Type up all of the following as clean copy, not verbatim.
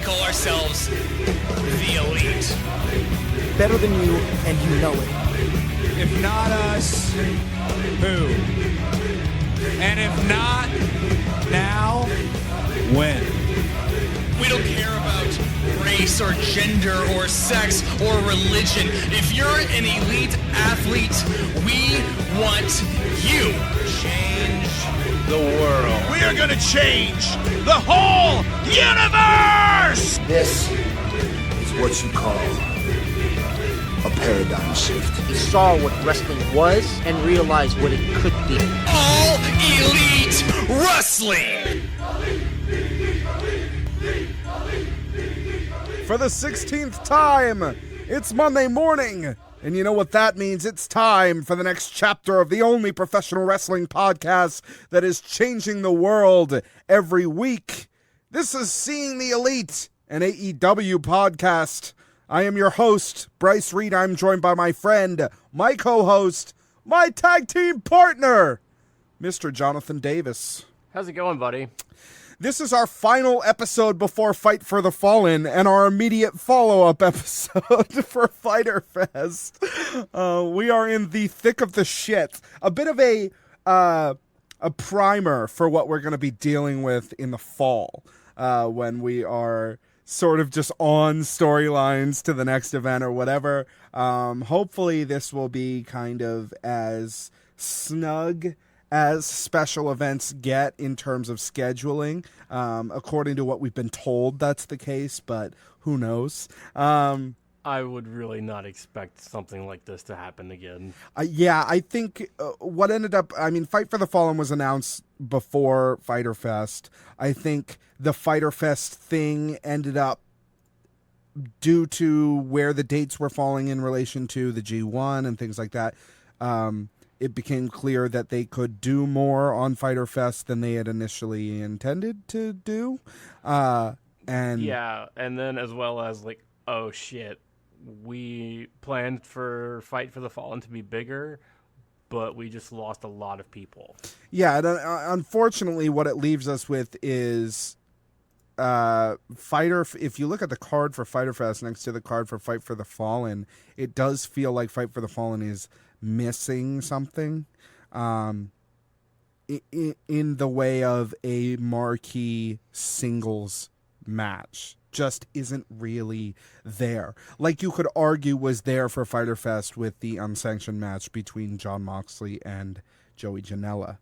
call ourselves the Elite. Better than you, and you know it. If not us, who? And if not now, when? We don't care about race or gender or sex or religion. If you're an elite athlete, we want you. Change the world. We are going to change the whole universe! This is what you call a paradigm shift. He saw what wrestling was and realized what it could be. All Elite Wrestling! For the 16th time, it's Monday morning. And you know what that means? It's time for the next chapter of the only professional wrestling podcast that is changing the world every week. This is Seeing the Elite, an AEW podcast. I am your host, Bryce Reed. I'm joined by my friend, my co-host, my tag team partner, Mr. Jonathan Davis. How's it going, buddy? This is our final episode before Fight for the Fallen and our immediate follow-up episode for Fyter Fest. We are in the thick of the shit. A bit of a primer for what we're going to be dealing with in the fall when we are sort of just on storylines to the next event or whatever. Hopefully this will be kind of as snug as special events get in terms of scheduling. According to what we've been told, that's the case, but who knows? I would really not expect something like this to happen again. Yeah, I think what ended up, Fight for the Fallen was announced before Fyter Fest. I think the Fyter Fest thing ended up, due to where the dates were falling in relation to the G1 and things like that, it became clear that they could do more on Fyter Fest than they had initially intended to do. And then as well as like, oh shit, we planned for Fight for the Fallen to be bigger, but we just lost a lot of people. Yeah, and unfortunately what it leaves us with is if you look at the card for Fyter Fest next to the card for Fight for the Fallen, it does feel like Fight for the Fallen is missing something in the way of a marquee singles match. Just isn't really there. Like you could argue was there for Fyter Fest with the unsanctioned match between Jon Moxley and Joey Janela.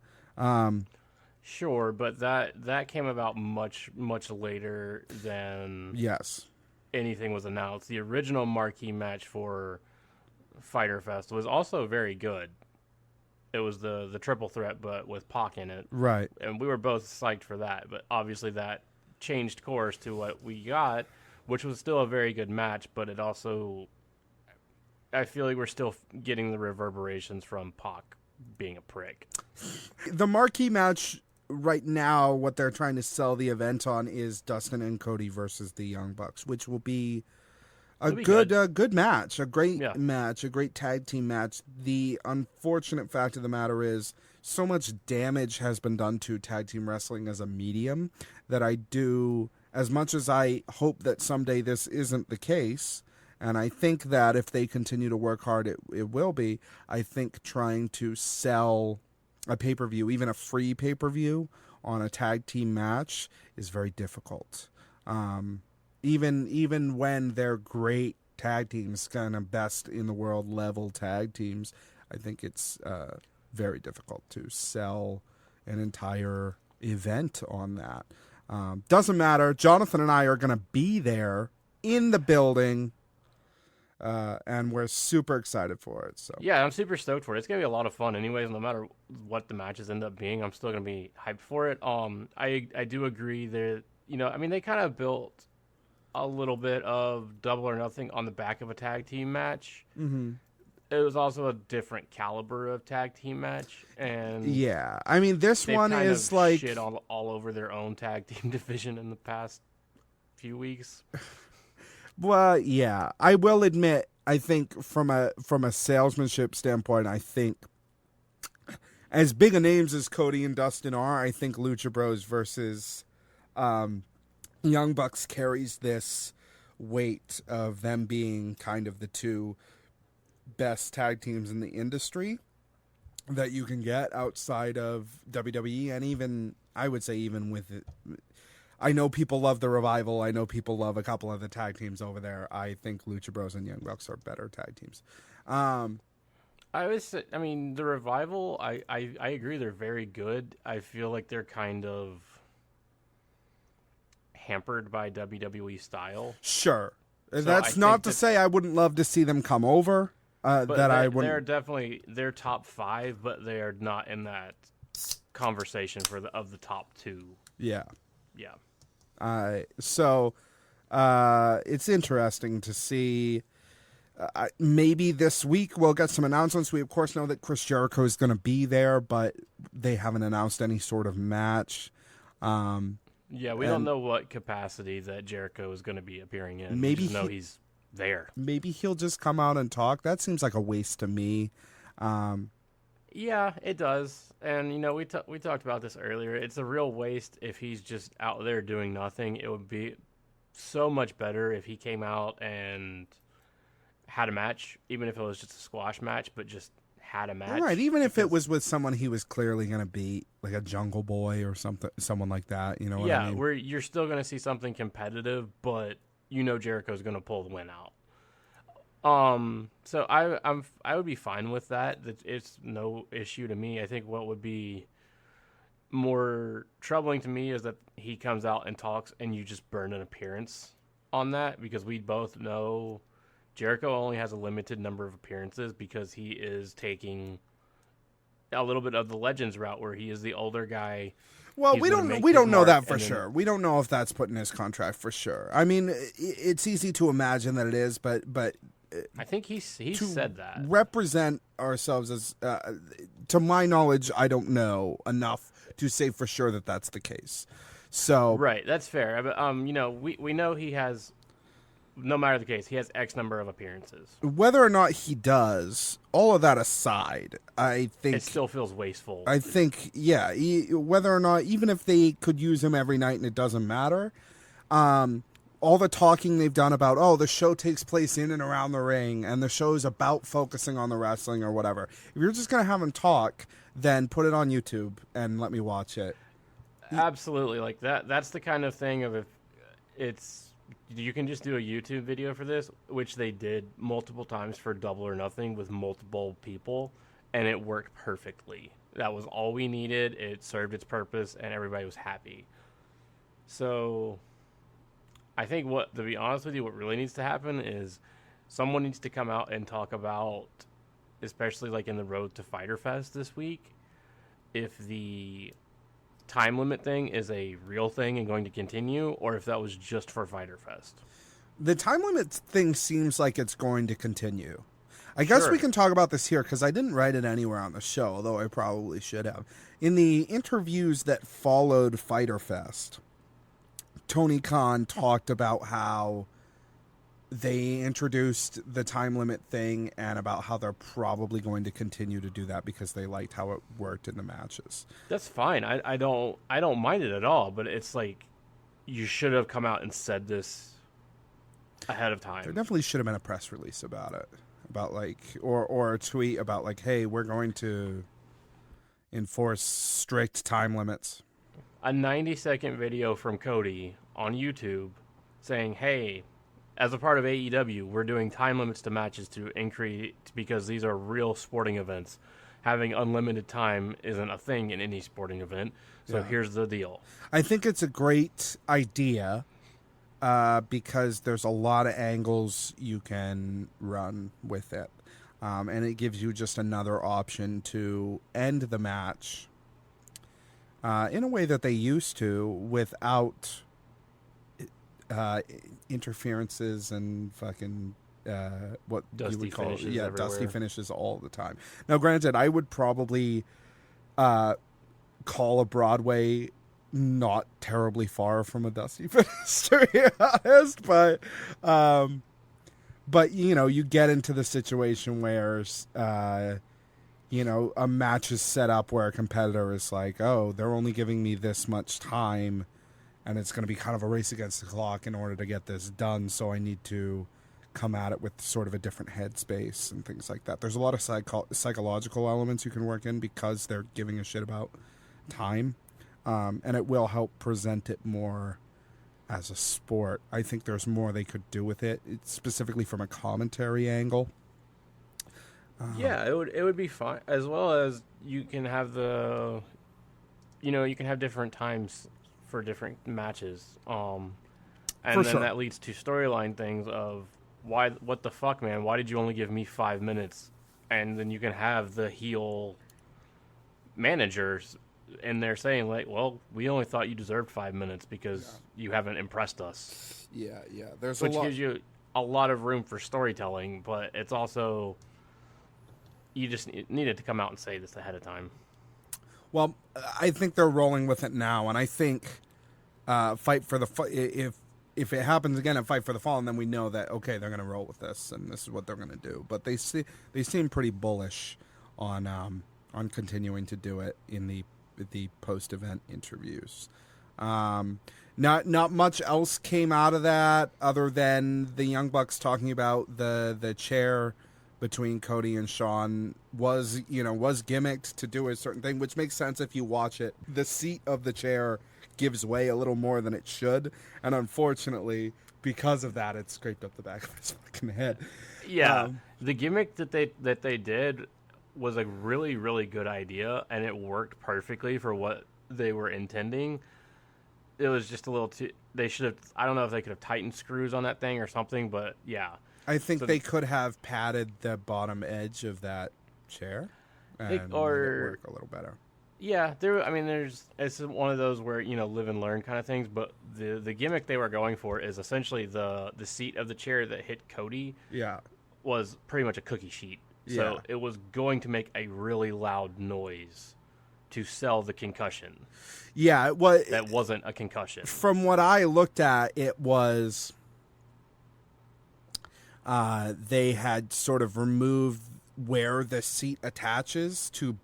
Sure, but that came about much later than anything was announced. The original marquee match for Fyter Fest was also very good. It was the triple threat, but with Pac in it. Right. And we were both psyched for that, but obviously that changed course to what we got, which was still a very good match, but it also, I feel like we're still getting the reverberations from Pac being a prick. The marquee match right now, what they're trying to sell the event on is Dustin and Cody versus the Young Bucks, which will be good match, a great match, a great tag team match. The unfortunate fact of the matter is so much damage has been done to tag team wrestling as a medium that I do, as much as I hope that someday this isn't the case, and I think that if they continue to work hard, it will be. I think trying to sell a pay-per-view, even a free pay-per-view on a tag team match is very difficult. Even when they're great tag teams, kind of best in the world level tag teams, I think it's very difficult to sell an entire event on that. Doesn't matter. Jonathan and I are going to be there in the building, and we're super excited for it. So yeah, I'm super stoked for it. It's going to be a lot of fun anyways, no matter what the matches end up being. I'm still going to be hyped for it. I do agree that, they kind of built a little bit of Double or Nothing on the back of a tag team match. Mm-hmm. It was also a different caliber of tag team match, and this one is like shit all over their own tag team division in the past few weeks. Well, yeah, I will admit, I think from a salesmanship standpoint, I think as big a names as Cody and Dustin are, I think Lucha Bros versus Young Bucks carries this weight of them being kind of the two best tag teams in the industry that you can get outside of WWE, and even, I would say, even with it. I know people love the Revival. I know people love a couple of the tag teams over there. I think Lucha Bros and Young Bucks are better tag teams. I mean, the Revival, I agree, they're very good. I feel like they're kind of hampered by WWE style. Sure. So That's not to say I wouldn't love to see them come over. They're definitely, they're top 5, but they are not in that conversation of the top 2. Yeah. Yeah. So it's interesting to see. Maybe this week we'll get some announcements. We, of course, know that Chris Jericho is going to be there, but they haven't announced any sort of match. Yeah, we don't know what capacity that Jericho is going to be appearing in. Maybe we just know he's there. Maybe he'll just come out and talk. That seems like a waste to me. Yeah, it does. And, we talked about this earlier. It's a real waste if he's just out there doing nothing. It would be so much better if he came out and had a match, even if it was just a squash match, but just had a match. Right, even if it was with someone he was clearly going to beat, like a Jungle Boy or someone like that, you know what I mean? Where you're still going to see something competitive, but Jericho's going to pull the win out. So I would be fine with that. It's no issue to me. I think what would be more troubling to me is that he comes out and talks and you just burn an appearance on that, because we both know Jericho only has a limited number of appearances because he is taking a little bit of the Legends route where he is the older guy. Well, we don't know that for sure. We don't know if that's put in his contract for sure. I mean, it's easy to imagine that it is, but I think he said that. Represent ourselves as, to my knowledge, I don't know enough to say for sure that that's the case. So right, that's fair. But we know he has. No matter the case, he has X number of appearances. Whether or not he does, all of that aside, I think it still feels wasteful. I think, yeah, whether or not, even if they could use him every night and it doesn't matter, all the talking they've done about, the show takes place in and around the ring and the show is about focusing on the wrestling or whatever. If you're just going to have him talk, then put it on YouTube and let me watch it. Absolutely. Like that's the kind of thing of, if it's, you can just do a YouTube video for this, which they did multiple times for Double or Nothing with multiple people, and it worked perfectly. That was all we needed. It served its purpose, and everybody was happy. So I think to be honest with you, what really needs to happen is someone needs to come out and talk about, especially like in the road to Fyter Fest this week, if the time limit thing is a real thing and going to continue, or if that was just for Fyter Fest. The time limit thing seems like it's going to continue. I guess we can talk about this here because I didn't write it anywhere on the show, although I probably should have. In the interviews that followed Fyter Fest, Tony Khan talked about how they introduced the time limit thing and about how they're probably going to continue to do that because they liked how it worked in the matches. That's fine. I don't mind it at all, but it's like you should have come out and said this ahead of time. There definitely should have been a press release about it, about like or a tweet about like, hey, we're going to enforce strict time limits. A 90-second video from Cody on YouTube saying, hey, as a part of AEW, we're doing time limits to matches to increase, because these are real sporting events. Having unlimited time isn't a thing in any sporting event. So here's the deal. I think it's a great idea because there's a lot of angles you can run with it. And it gives you just another option to end the match in a way that they used to without interferences and fucking what dusty you would call finishes everywhere. everywhere. Dusty finishes all the time. Now, granted, I would probably call a Broadway not terribly far from a dusty finish, to be honest, but you get into the situation where a match is set up where a competitor is like, oh, they're only giving me this much time, and it's going to be kind of a race against the clock in order to get this done. So I need to come at it with sort of a different headspace and things like that. There's a lot of psychological elements you can work in because they're giving a shit about time, and it will help present it more as a sport. I think there's more they could do with it, specifically from a commentary angle. Yeah, it would be fine, as well as you can have you can have different times for different matches. And For then sure. that leads to storyline things of what the fuck, man? Why did you only give me 5 minutes? And then you can have the heel managers in there saying, like, well, we only thought you deserved 5 minutes because you haven't impressed us. Yeah. There's Which gives you a lot of room for storytelling, but it's also, you just needed to come out and say this ahead of time. Well, I think they're rolling with it now, and I think Fight for the if it happens again at Fight for the Fallen, then we know that okay, they're going to roll with this, and this is what they're going to do. But they seem pretty bullish on continuing to do it in the post-event interviews. Not much else came out of that other than the Young Bucks talking about the chair between Cody and Shawn was gimmicked to do a certain thing, which makes sense if you watch it. The seat of the chair gives way a little more than it should, and unfortunately, because of that, it scraped up the back of his fucking head. Yeah, the gimmick that they did was a really, really good idea, and it worked perfectly for what they were intending. It was just a little too... They should have... I don't know if they could have tightened screws on that thing or something, but yeah. I think they could have padded the bottom edge of that chair and made it work a little better. Yeah, it's one of those where, live and learn kind of things, but the gimmick they were going for is essentially the seat of the chair that hit Cody was pretty much a cookie sheet. So it was going to make a really loud noise to sell the concussion. Yeah, that wasn't a concussion. From what I looked at, it was they had sort of removed where the seat attaches to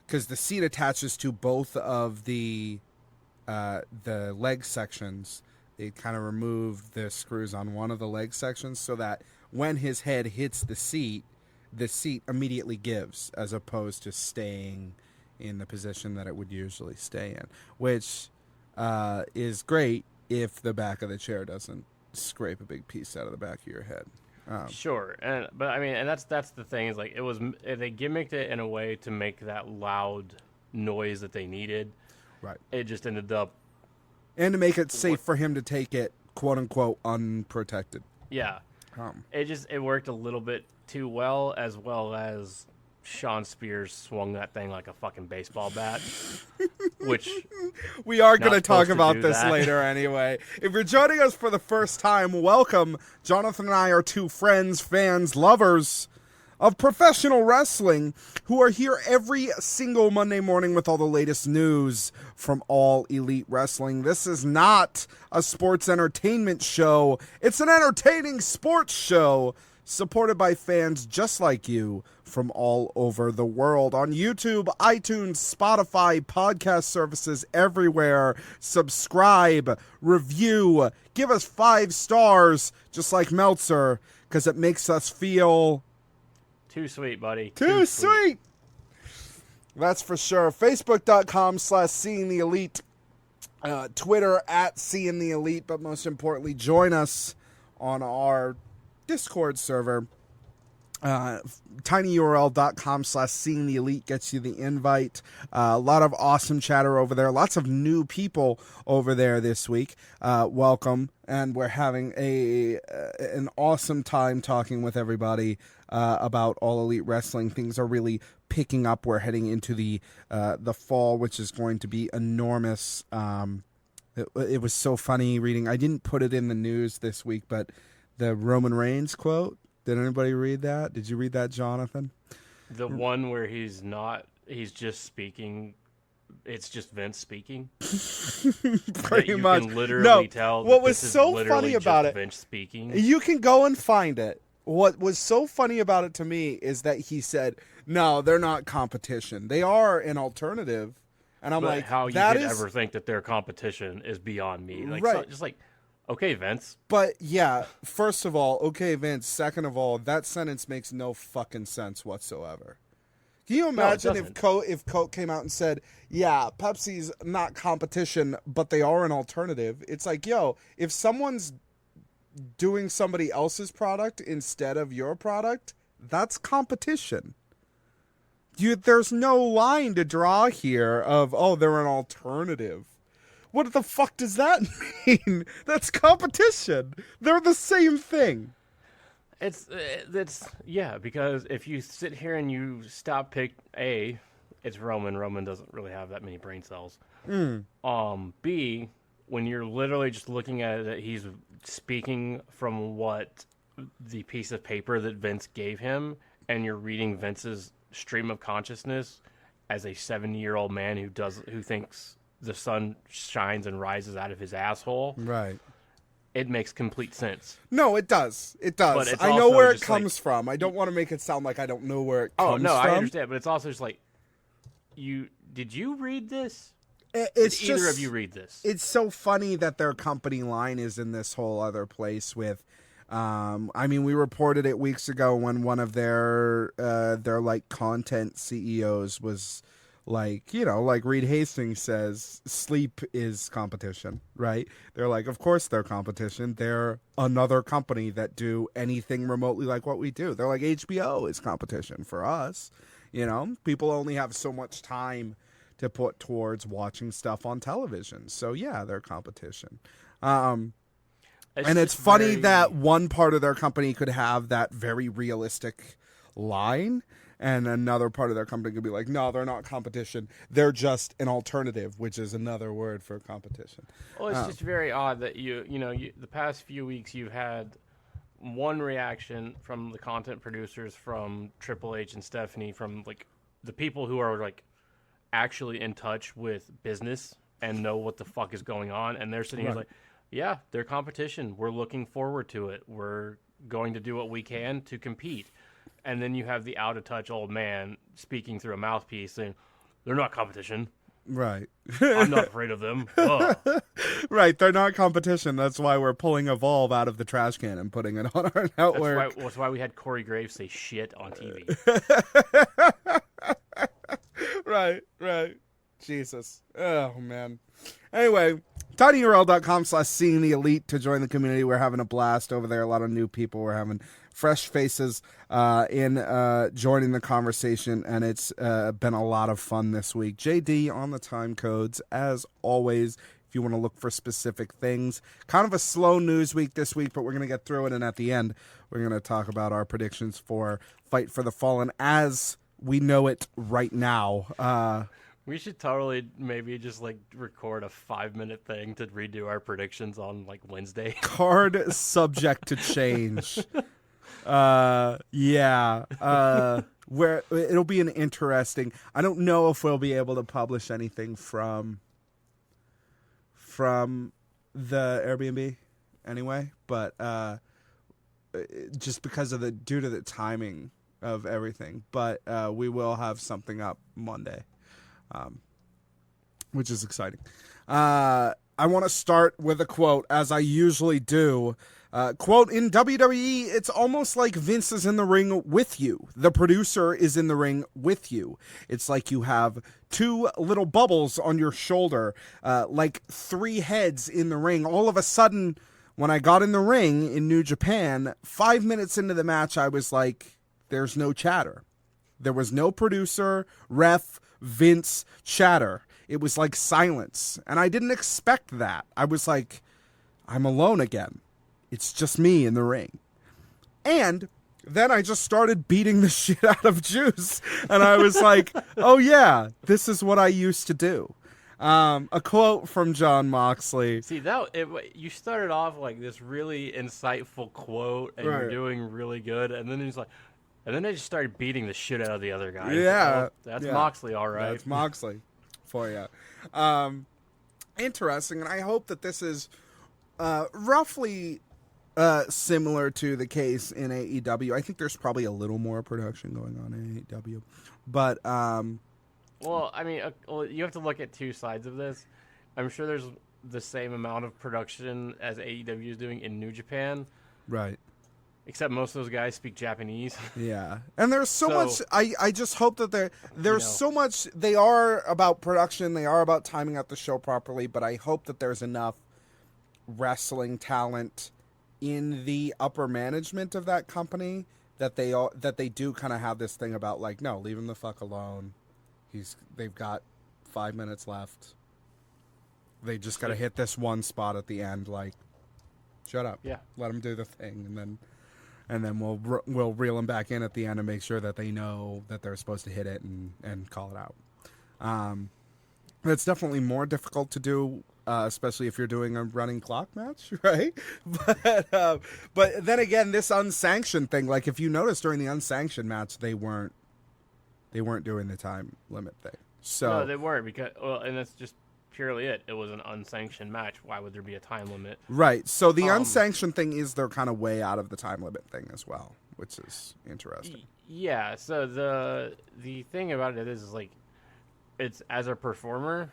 because the seat attaches to both of the leg sections. They kind of removed the screws on one of the leg sections so that when his head hits the seat immediately gives, as opposed to staying in the position that it would usually stay in, which is great if the back of the chair doesn't scrape a big piece out of the back of your head. Sure, but that's the thing is like they gimmicked it in a way to make that loud noise that they needed. Right. It just ended up, and to make it safe for him to take it, quote unquote, unprotected. Yeah. It worked a little bit too well as Sean Spears swung that thing like a fucking baseball bat, which we are going to talk about this later anyway. If you're joining us for the first time, welcome. Jonathan and I are two friends, fans, lovers of professional wrestling who are here every single Monday morning with all the latest news from All Elite Wrestling. This is not a sports entertainment show. It's an entertaining sports show supported by fans just like you from all over the world. On YouTube, iTunes, Spotify, podcast services everywhere. Subscribe, review, give us 5 stars, just like Meltzer, because it makes us feel... Too sweet, buddy. Too sweet. That's for sure. Facebook.com/Seeing the Elite. Twitter @Seeing the Elite. But most importantly, join us on our Discord server. tinyurl.com/Seeing the Elite gets you the invite. A lot of awesome chatter over there. Lots of new people over there this week. Welcome. And we're having an awesome time talking with everybody about All Elite Wrestling. Things are really picking up. We're heading into the fall, which is going to be enormous. It was so funny reading. I didn't put it in the news this week, but the Roman Reigns quote. Did anybody read that? Did you read that, Jonathan? The one where he's just speaking. It's just Vince speaking. Pretty much. You can literally tell. What was so funny about it? Vince speaking. You can go and find it. What was so funny about it to me is that he said, "No, they're not competition. They are an alternative, And I'm But like, how you that could is... ever think that their competition is beyond me. Like, Right. just like, okay, Vince. But yeah, first of all, okay, Vince. Second of all, that sentence makes no fucking sense whatsoever. Can you imagine if Coke came out and said, yeah, Pepsi's not competition, but they are an alternative? It's like, yo, if someone's doing somebody else's product instead of your product, that's competition. There's no line to draw here of, oh, they're an alternative. What the fuck does that mean? That's competition. They're the same thing. It's because if you sit here and you stop it's Roman. Roman doesn't really have that many brain cells. B, when you're literally just looking at it, he's speaking from what the piece of paper that Vince gave him, and you're reading Vince's stream of consciousness as a 70-year-old man who thinks the sun shines and rises out of his asshole. Right. It makes complete sense. No, it does. It does. But it's I know also where it just comes from. I don't want to make it sound like I don't know where it Oh comes no, from. I understand, but it's also just like, did you read this? It's Did either just, of you read this? It's so funny that their company line is in this whole other place with. I mean, we reported it weeks ago when one of their like content CEOs was like, you know, like Reed Hastings says, sleep is competition, right? They're like, of course they're competition. They're another company that do anything remotely like what we do. They're like, HBO is competition for us. You know, people only have so much time to put towards watching stuff on television. So yeah, they're competition. It's funny that one part of their company could have that very realistic line, and another part of their company could be like, no, they're not competition. They're just an alternative, which is another word for competition. Well, it's just very odd that the past few weeks you've had one reaction from the content producers, from Triple H and Stephanie, from like the people who are like actually in touch with business and know what the fuck is going on, and they're sitting here like, yeah, they're competition. We're looking forward to it. We're going to do what we can to compete. And then you have the out-of-touch old man speaking through a mouthpiece saying, they're not competition. Right. I'm not afraid of them. Ugh. Right, they're not competition. That's why we're pulling Evolve out of the trash can and putting it on our network. That's why we had Corey Graves say shit on TV. Right. Jesus. Oh, man. Anyway, tinyurl.com/seeing the elite to join the community. We're having a blast over there. A lot of new people. We're having fresh faces in joining the conversation, and it's been a lot of fun this week. JD on the time codes, as always, if you want to look for specific things. Kind of a slow news week this week, but we're going to get through it, and at the end, we're going to talk about our predictions for Fight for the Fallen as we know it right now. We should totally maybe just like record a 5-minute thing to redo our predictions on like Wednesday. Card subject to change. Yeah. Where it'll be an interesting. I don't know if we'll be able to publish anything from the Airbnb anyway, but just because of due to the timing of everything. But we will have something up Monday. Which is exciting. I want to start with a quote, as I usually do. Quote, in WWE, it's almost like Vince is in the ring with you. The producer is in the ring with you. It's like you have two little bubbles on your shoulder, like three heads in the ring. All of a sudden, when I got in the ring in New Japan, 5 minutes into the match, I was like, there's no chatter. There was no producer, ref, Vince chatter. It was like silence. And I didn't expect that. I was like, I'm alone again. It's just me in the ring. And then I just started beating the shit out of Juice. And I was like, oh yeah, this is what I used to do. A quote from John Moxley. See, you started off like this really insightful quote, and you're doing really good. And then he's like, and then they just started beating the shit out of the other guy. Yeah. That's Moxley, all right. That's Moxley for you. Interesting, and I hope that this is roughly similar to the case in AEW. I think there's probably a little more production going on in AEW. But Well, I mean, you have to look at two sides of this. I'm sure there's the same amount of production as AEW is doing in New Japan, Right. except most of those guys speak Japanese. Yeah. And there's so much, I just hope that there's know. so much, they are about production, they are about timing out the show properly, but I hope that there's enough wrestling talent in the upper management of that company that they do kind of have this thing about like, no, leave him the fuck alone. They've got 5 minutes left. They just got to hit this one spot at the end. Like, shut up. Yeah. Let them do the thing, and then we'll reel them back in at the end and make sure that they know that they're supposed to hit it and call it out. It's definitely more difficult to do, especially if you're doing a running clock match, right? But then again, this unsanctioned thing, like if you notice during the unsanctioned match, they weren't doing the time limit thing. So No, they weren't and that's just purely it. It was an unsanctioned match. Why would there be a time limit? right. So the unsanctioned thing is they're kind of way out of the time limit thing as well, which is interesting. Yeah. So the thing about it is like, it's as a performer,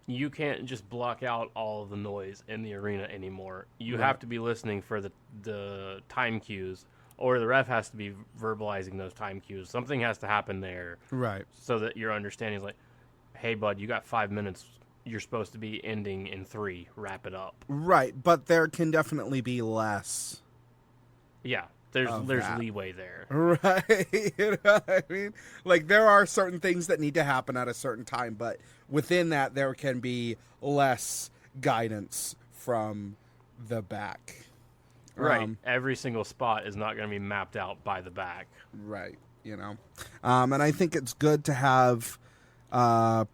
you can't just block out all of the noise in the arena anymore. You have to be listening for the time cues, or the ref has to be verbalizing those time cues. Something has to happen there, Right. so that your understanding is like, hey, bud, you got 5 minutes. You're supposed to be ending in 3. Wrap it up. Right, but there can definitely be less. Yeah, there's that. leeway there. Right. You know what I mean? Like, there are certain things that need to happen at a certain time, but within that, there can be less guidance from the back. Right. Every single spot is not going to be mapped out by the back. Right. You know? And I think it's good to have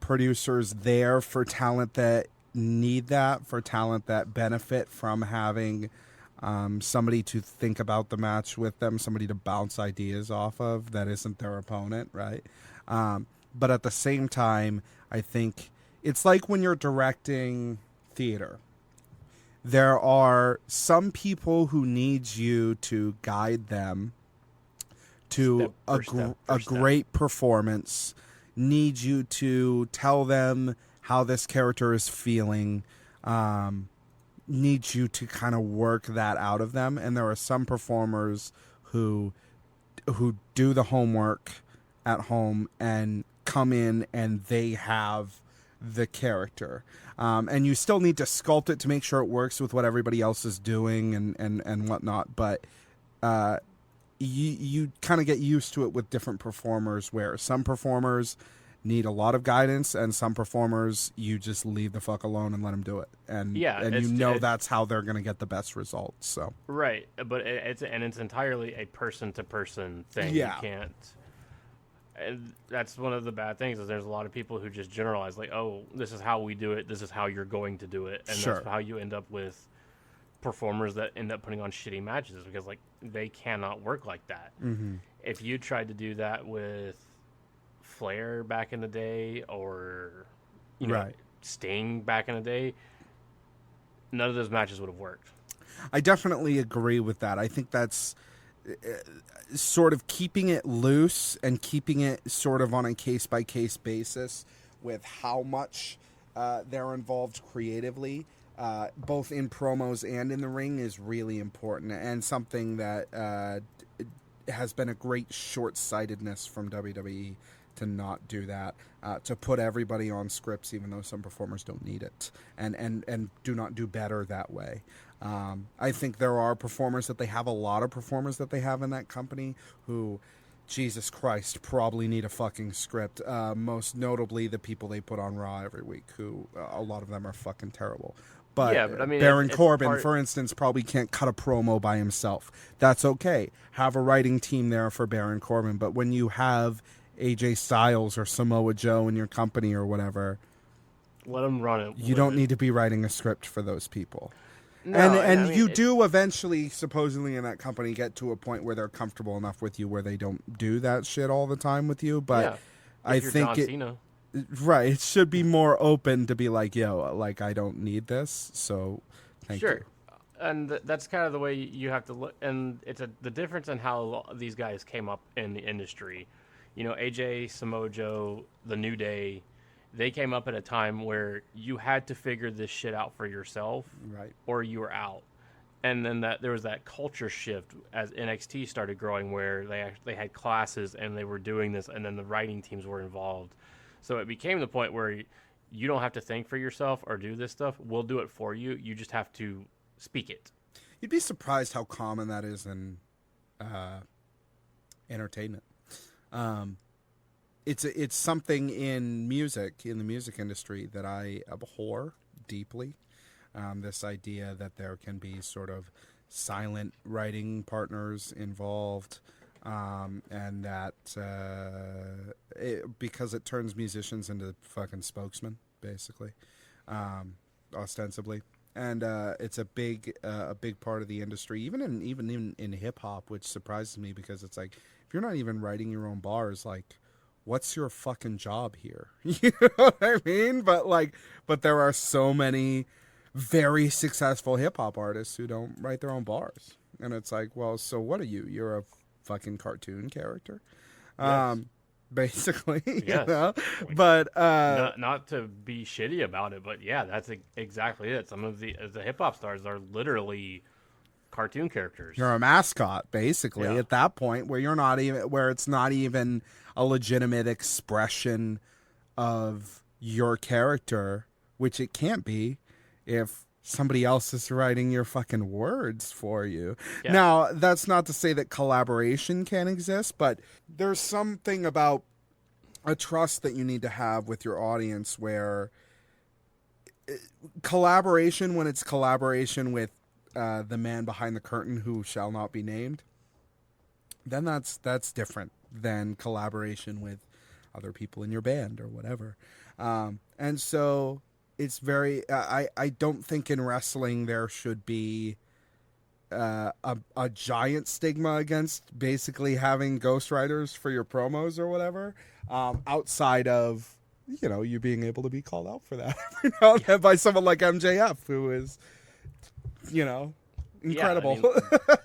producers there for talent that need that, for talent that benefit from having somebody to think about the match with them, somebody to bounce ideas off of that isn't their opponent, right? But at the same time, I think it's like when you're directing theater. There are some people who need you to guide them to a great performance, need you to tell them how this character is feeling, need you to kind of work that out of them. And there are some performers who do the homework at home and come in and they have the character. And you still need to sculpt it to make sure it works with what everybody else is doing and whatnot. But you kind of get used to it with different performers, where some performers need a lot of guidance and some performers you just leave the fuck alone and let them do it. And that's how they're going to get the best results. So right, but it's entirely a person-to-person thing. Yeah. You can't. And that's one of the bad things, is there's a lot of people who just generalize, like, oh, this is how we do it, this is how you're going to do it, and that's how you end up with performers that end up putting on shitty matches, because like they cannot work like that. Mm-hmm. If you tried to do that with Flair back in the day, or you know, Sting back in the day, none of those matches would have worked. I definitely agree with that. I think that's sort of keeping it loose and keeping it sort of on a case-by-case basis with how much they're involved creatively, both in promos and in the ring, is really important, and something that has been a great short-sightedness from WWE to not do that, to put everybody on scripts, even though some performers don't need it, and do not do better that way. I think there are performers that they have, a lot of performers that they have in that company who, Jesus Christ, probably need a fucking script. Most notably the people they put on Raw every week, who a lot of them are fucking terrible. But, I mean, Baron Corbin, for instance, probably can't cut a promo by himself. That's okay. Have a writing team there for Baron Corbin. But when you have AJ Styles or Samoa Joe in your company or whatever, let them run it. You don't need to be writing a script for those people. No, and I mean, you do eventually, supposedly in that company, get to a point where they're comfortable enough with you where they don't do that shit all the time with you. But I think it should be more open to be like, yo, like, I don't need this, so thank you. And that's kind of the way you have to look. And it's the difference in how these guys came up in the industry AJ, Samoa Joe, The New Day, they came up at a time where you had to figure this shit out for yourself, Right. or you were out. And then there was that culture shift as NXT started growing, where they had classes and they were doing this, and then the writing teams were involved. So it became the point where you don't have to think for yourself or do this stuff. We'll do it for you. You just have to speak it. You'd be surprised how common that is in entertainment. It's something in the music industry that I abhor deeply. This idea that there can be sort of silent writing partners involved, and that because it turns musicians into fucking spokesmen, basically, ostensibly. And it's a big part of the industry, even in hip hop, which surprises me, because it's like, if you're not even writing your own bars, like, what's your fucking job here? You know what I mean? But there are so many very successful hip hop artists who don't write their own bars, and it's like, well, so what are you? You're a fucking cartoon character, Yes. Basically. Yes. You know? But not to be shitty about it, but yeah, that's exactly it. Some of the hip hop stars are literally cartoon characters. you're a mascot, basically, Yeah. at that point, where it's not even a legitimate expression of your character, which it can't be if somebody else is writing your fucking words for you. Yeah. Now, that's not to say that collaboration can't exist, but there's something about a trust that you need to have with your audience, where collaboration, when it's collaboration with the man behind the curtain who shall not be named, then that's different than collaboration with other people in your band or whatever. And so it's very, I don't think in wrestling there should be a giant stigma against basically having ghostwriters for your promos or whatever, outside of, you being able to be called out for that every now and then by someone like MJF, who is, incredible. Yeah,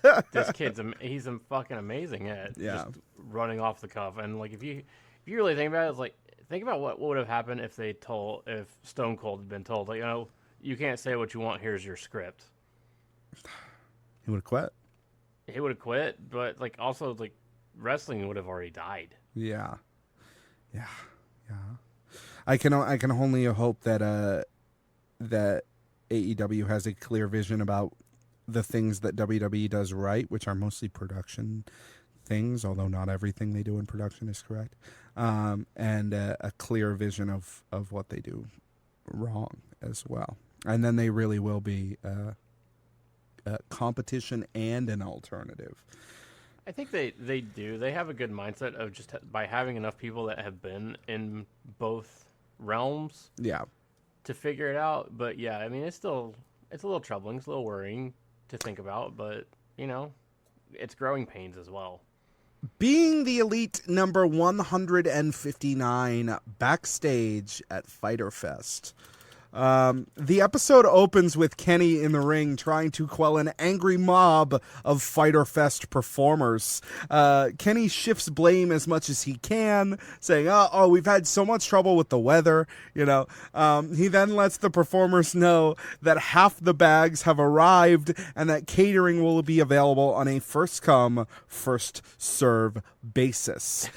I mean, this kid's he's fucking amazing at just running off the cuff. And like, if you really think about it, it's like, think about what would have happened if Stone Cold had been told, like, you can't say what you want. Here's your script. He would have quit. He would have quit, but like, also, like, wrestling would have already died. Yeah. I can only hope that that AEW has a clear vision about the things that WWE does right, which are mostly production things, although not everything they do in production is correct, and a clear vision of what they do wrong as well. And then they really will be a competition and an alternative. I think they do. They have a good mindset of just by having enough people that have been in both realms to figure it out. But yeah, I mean, it's a little troubling. It's a little worrying to think about, but it's growing pains as well. Being the Elite number 159 backstage at Fyter Fest. The episode opens with Kenny in the ring trying to quell an angry mob of Fyter Fest performers. Kenny shifts blame as much as he can, saying, oh, we've had so much trouble with the weather, He then lets the performers know that half the bags have arrived and that catering will be available on a first-come, first-serve basis.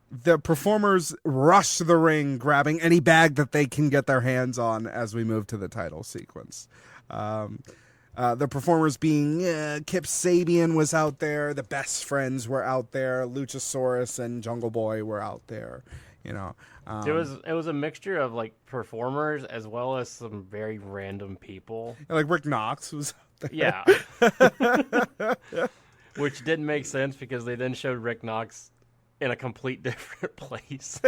The performers rush the ring, grabbing any bag that they can get their hands on as we move to the title sequence. The performers being Kip Sabian was out there, the Best Friends were out there, Luchasaurus and Jungle Boy were out there. It was a mixture of like performers as well as some very random people. Like Rick Knox was out there. Yeah. Which didn't make sense because they then showed Rick Knox in a complete different place.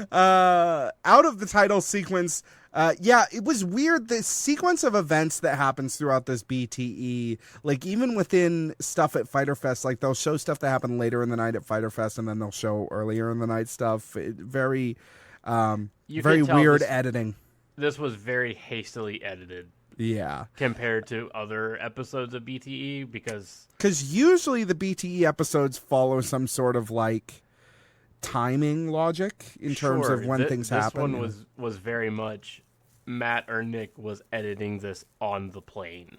Out of the title sequence, it was weird. The sequence of events that happens throughout this BTE, like even within stuff at Fyter Fest, like they'll show stuff that happened later in the night at Fyter Fest, and then they'll show earlier in the night stuff. Very weird editing. This was very hastily edited. Yeah. compared to other episodes of BTE because usually the BTE episodes follow some sort of like timing logic in terms of when things happen. This one was very much Matt or Nick was editing this on the plane.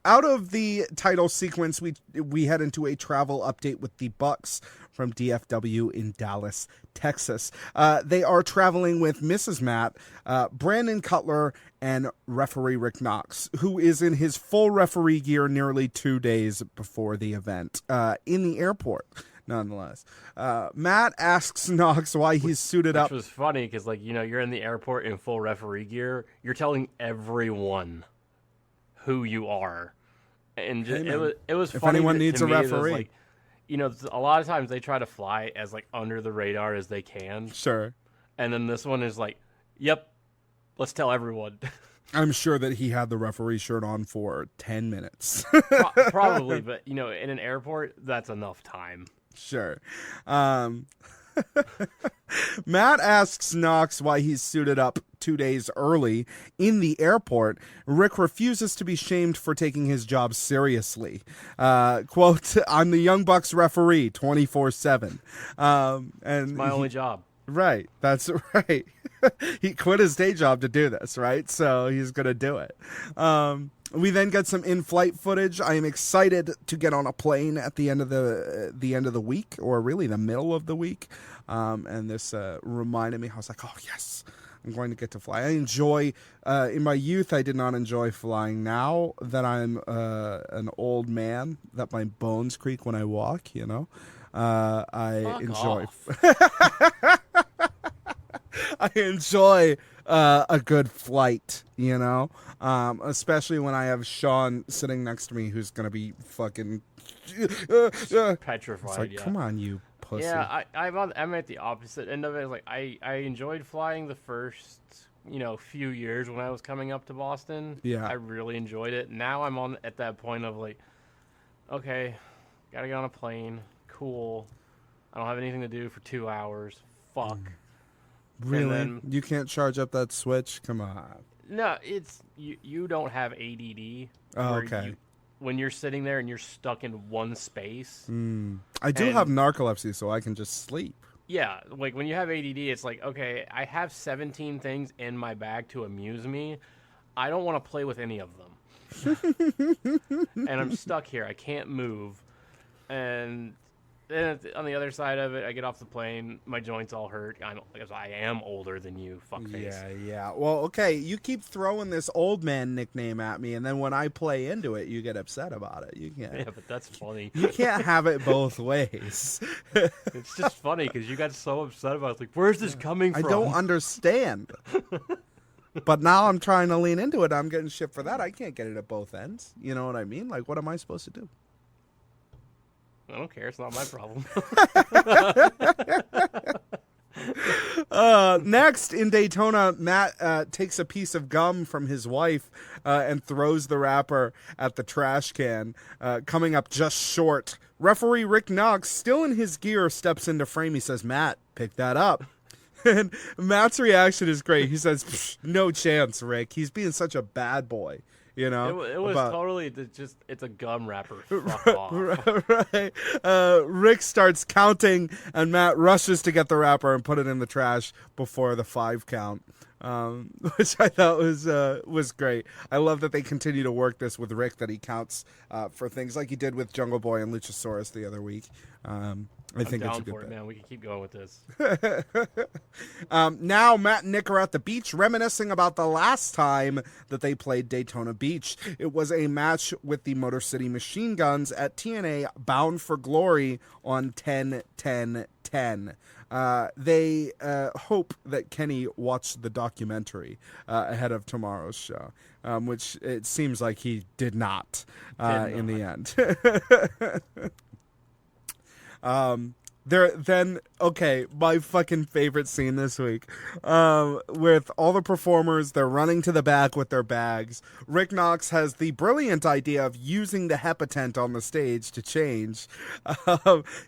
Out of the title sequence, we head into a travel update with the Bucks from DFW in Dallas, Texas. They are traveling with Mrs. Matt, Brandon Cutler, and referee Rick Knox, who is in his full referee gear nearly 2 days before the event, in the airport, nonetheless. Matt asks Knox why he's suited up. Which was funny because, like, you know, you're in the airport in full referee gear. You're telling everyone who you are. And just, it was funny. If anyone needs a referee. Like, you know, a lot of times they try to fly as like under the radar as they can. Sure. And then this one is like, yep, let's tell everyone. I'm sure that he had the referee shirt on for 10 minutes. Probably, but, you know, in an airport, that's enough time. Sure. Matt asks Knox why he's suited up 2 days early in the airport. Rick refuses to be shamed for taking his job seriously. Quote, I'm the Young Bucks referee 24/7. And it's my only job. Right. That's right. He quit his day job to do this, right? So he's going to do it. We then get some in-flight footage. I am excited to get on a plane at the end of the week, or really the middle of the week. And this reminded me, I was like, oh, yes, I'm going to get to fly. I enjoy, in my youth, I did not enjoy flying. Now that I'm an old man, that my bones creak when I walk, you know, I enjoy. I enjoy a good flight, you know, especially when I have Sean sitting next to me who's going to be fucking petrified. Like, yeah. Come on, you pussy. Yeah, I'm at the opposite end of it. Like I enjoyed flying the first, you know, few years when I was coming up to Boston. Yeah. I really enjoyed it. Now I'm at that point of like, okay, gotta get on a plane. Cool. I don't have anything to do for 2 hours. Fuck. Really? Then, you can't charge up that switch? Come on. No, it's you don't have ADD. Oh, okay. When you're sitting there and you're stuck in one space. I do have narcolepsy, so I can just sleep. Yeah, like when you have ADD, it's like, okay, I have 17 things in my bag to amuse me. I don't want to play with any of them. And I'm stuck here. I can't move. And then on the other side of it, I get off the plane. My joints all hurt because I am older than you, fuckface. Yeah. Well, okay, you keep throwing this old man nickname at me, and then when I play into it, you get upset about it. You can't. Yeah, but that's funny. You can't have it both ways. It's just funny because you got so upset about it. It's like, where's this coming from? I don't understand. But now I'm trying to lean into it. I'm getting shit for that. I can't get it at both ends. You know what I mean? Like, what am I supposed to do? I don't care. It's not my problem. Next, in Daytona, Matt takes a piece of gum from his wife and throws the wrapper at the trash can, coming up just short. Referee Rick Knox, still in his gear, steps into frame. He says, Matt, pick that up. And Matt's reaction is great. He says, no chance, Rick. He's being such a bad boy. You know, it was totally just, it's a gum wrapper. Fuck off. Right. Rick starts counting, and Matt rushes to get the wrapper and put it in the trash before the 5 count, which I thought was great. I love that they continue to work this with Rick, that he counts for things like he did with Jungle Boy and Luchasaurus the other week. I think it's a good bit. Man. We can keep going with this. Now Matt and Nick are at the beach reminiscing about the last time that they played Daytona Beach. It was a match with the Motor City Machine Guns at TNA Bound for Glory on 10-10-10. They hope that Kenny watched the documentary ahead of tomorrow's show, which it seems like he did not in the end. My fucking favorite scene this week, with all the performers, they're running to the back with their bags. Rick Knox has the brilliant idea of using the HEPA tent on the stage to change.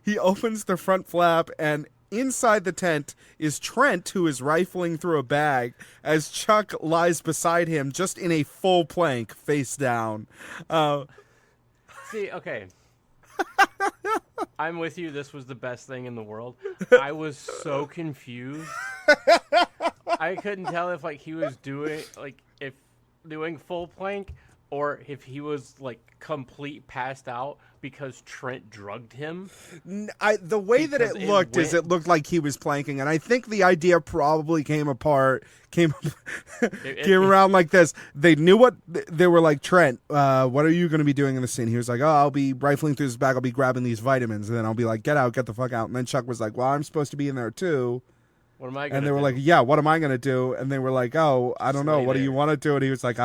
He opens the front flap, and inside the tent is Trent, who is rifling through a bag, as Chuck lies beside him just in a full plank, face down. See, okay. I'm with you. This was the best thing in the world. I was so confused. I couldn't tell if he was doing full plank or if he was complete passed out because Trent drugged him. The way that it looked like he was planking, and I think the idea probably came around like this. They knew what they were like. Trent, what are you going to be doing in the scene? He was like, "Oh, I'll be rifling through this bag. I'll be grabbing these vitamins, and then I'll be like, get the fuck out." And then Chuck was like, "Well, I'm supposed to be in there too." What am I going to do? And they were like, "Yeah, what am I going to do?" And they were like, "Oh, I don't know. What do you want to do?" And he was like,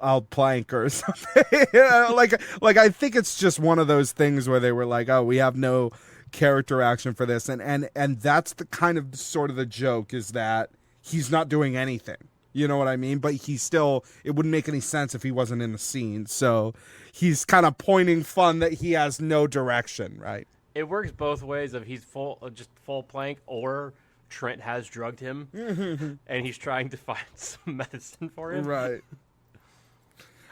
I'll plank or something. I think it's just one of those things where they were like, "Oh, we have no character action for this," and that's the kind of sort of the joke is that he's not doing anything. You know what I mean? But it wouldn't make any sense if he wasn't in the scene. So he's kind of pointing fun that he has no direction, right? It works both ways. If he's just full plank, or Trent has drugged him, and he's trying to find some medicine for him, right?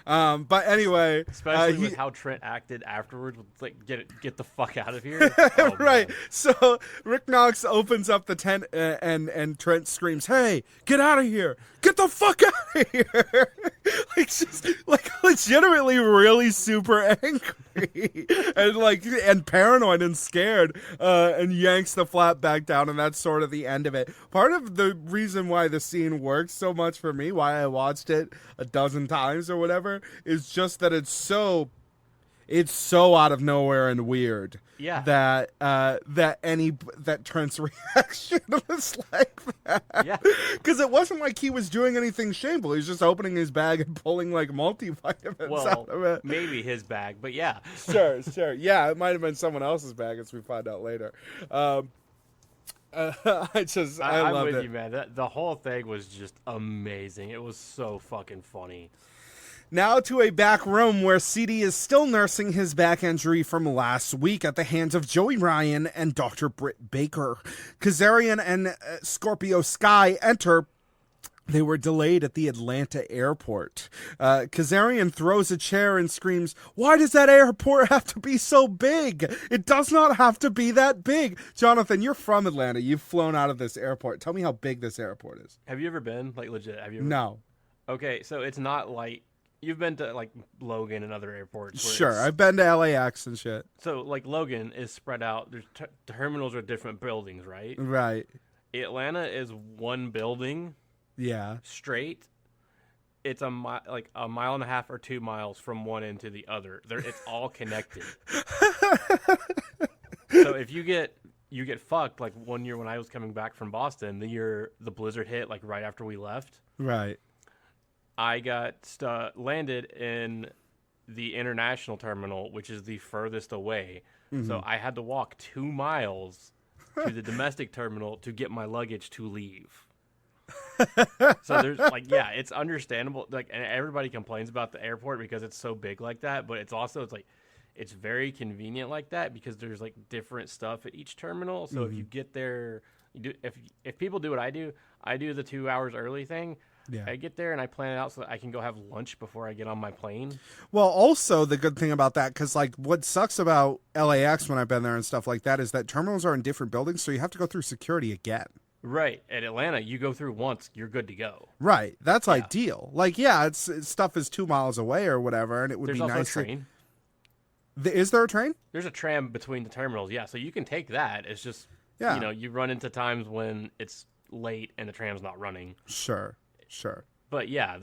But anyway, especially with how Trent acted afterwards, get the fuck out of here. Oh, right. Man. So Rick Knox opens up the tent and Trent screams, "Hey, get out of here! Get the fuck out of here!" Just legitimately really super angry and paranoid and scared, and yanks the flap back down, and that's sort of the end of it. Part of the reason why the scene works so much for me, why I watched it a dozen times or whatever, is just that it's so out of nowhere and weird. Yeah. That Trent's reaction was like that. Yeah. Because it wasn't like he was doing anything shameful. He was just opening his bag and pulling multivitamins out of it. Maybe his bag, but yeah. Sure. Yeah, it might have been someone else's bag, as we find out later. I'm with you, man. The whole thing was just amazing. It was so fucking funny. Now to a back room where CD is still nursing his back injury from last week at the hands of Joey Ryan and Dr. Britt Baker. Kazarian and Scorpio Sky enter. They were delayed at the Atlanta airport. Kazarian throws a chair and screams, "Why does that airport have to be so big? It does not have to be that big." Jonathan, you're from Atlanta. You've flown out of this airport. Tell me how big this airport is. Have you ever been? Legit, have you ever? No. Okay, so it's not like... You've been to Logan and other airports. Sure, I've been to LAX and shit. So Logan is spread out. There's terminals are different buildings, right? Right. Atlanta is one building. Yeah. Straight. It's a mile and a half or 2 miles from one end to the other. It's all connected. So if you get fucked, like one year when I was coming back from Boston, the year the blizzard hit, right after we left. Right. I got landed in the international terminal, which is the furthest away. Mm-hmm. So I had to walk 2 miles to the domestic terminal to get my luggage to leave. So there's it's understandable. And everybody complains about the airport because it's so big like that, but it's it's very convenient like that because there's different stuff at each terminal. So if you get there, if people do what I do the 2 hours early thing. Yeah. I get there and I plan it out so that I can go have lunch before I get on my plane. Well, also the good thing about that, because what sucks about LAX when I've been there and stuff like that is that terminals are in different buildings, so you have to go through security again. Right. At Atlanta, you go through once, you're good to go. Right. That's ideal. It's stuff is 2 miles away or whatever, and it would be nice. There's also a train. Is there a train? There's a tram between the terminals, yeah. So you can take that. It's just, you run into times when it's late and the tram's not running. Sure. But yeah,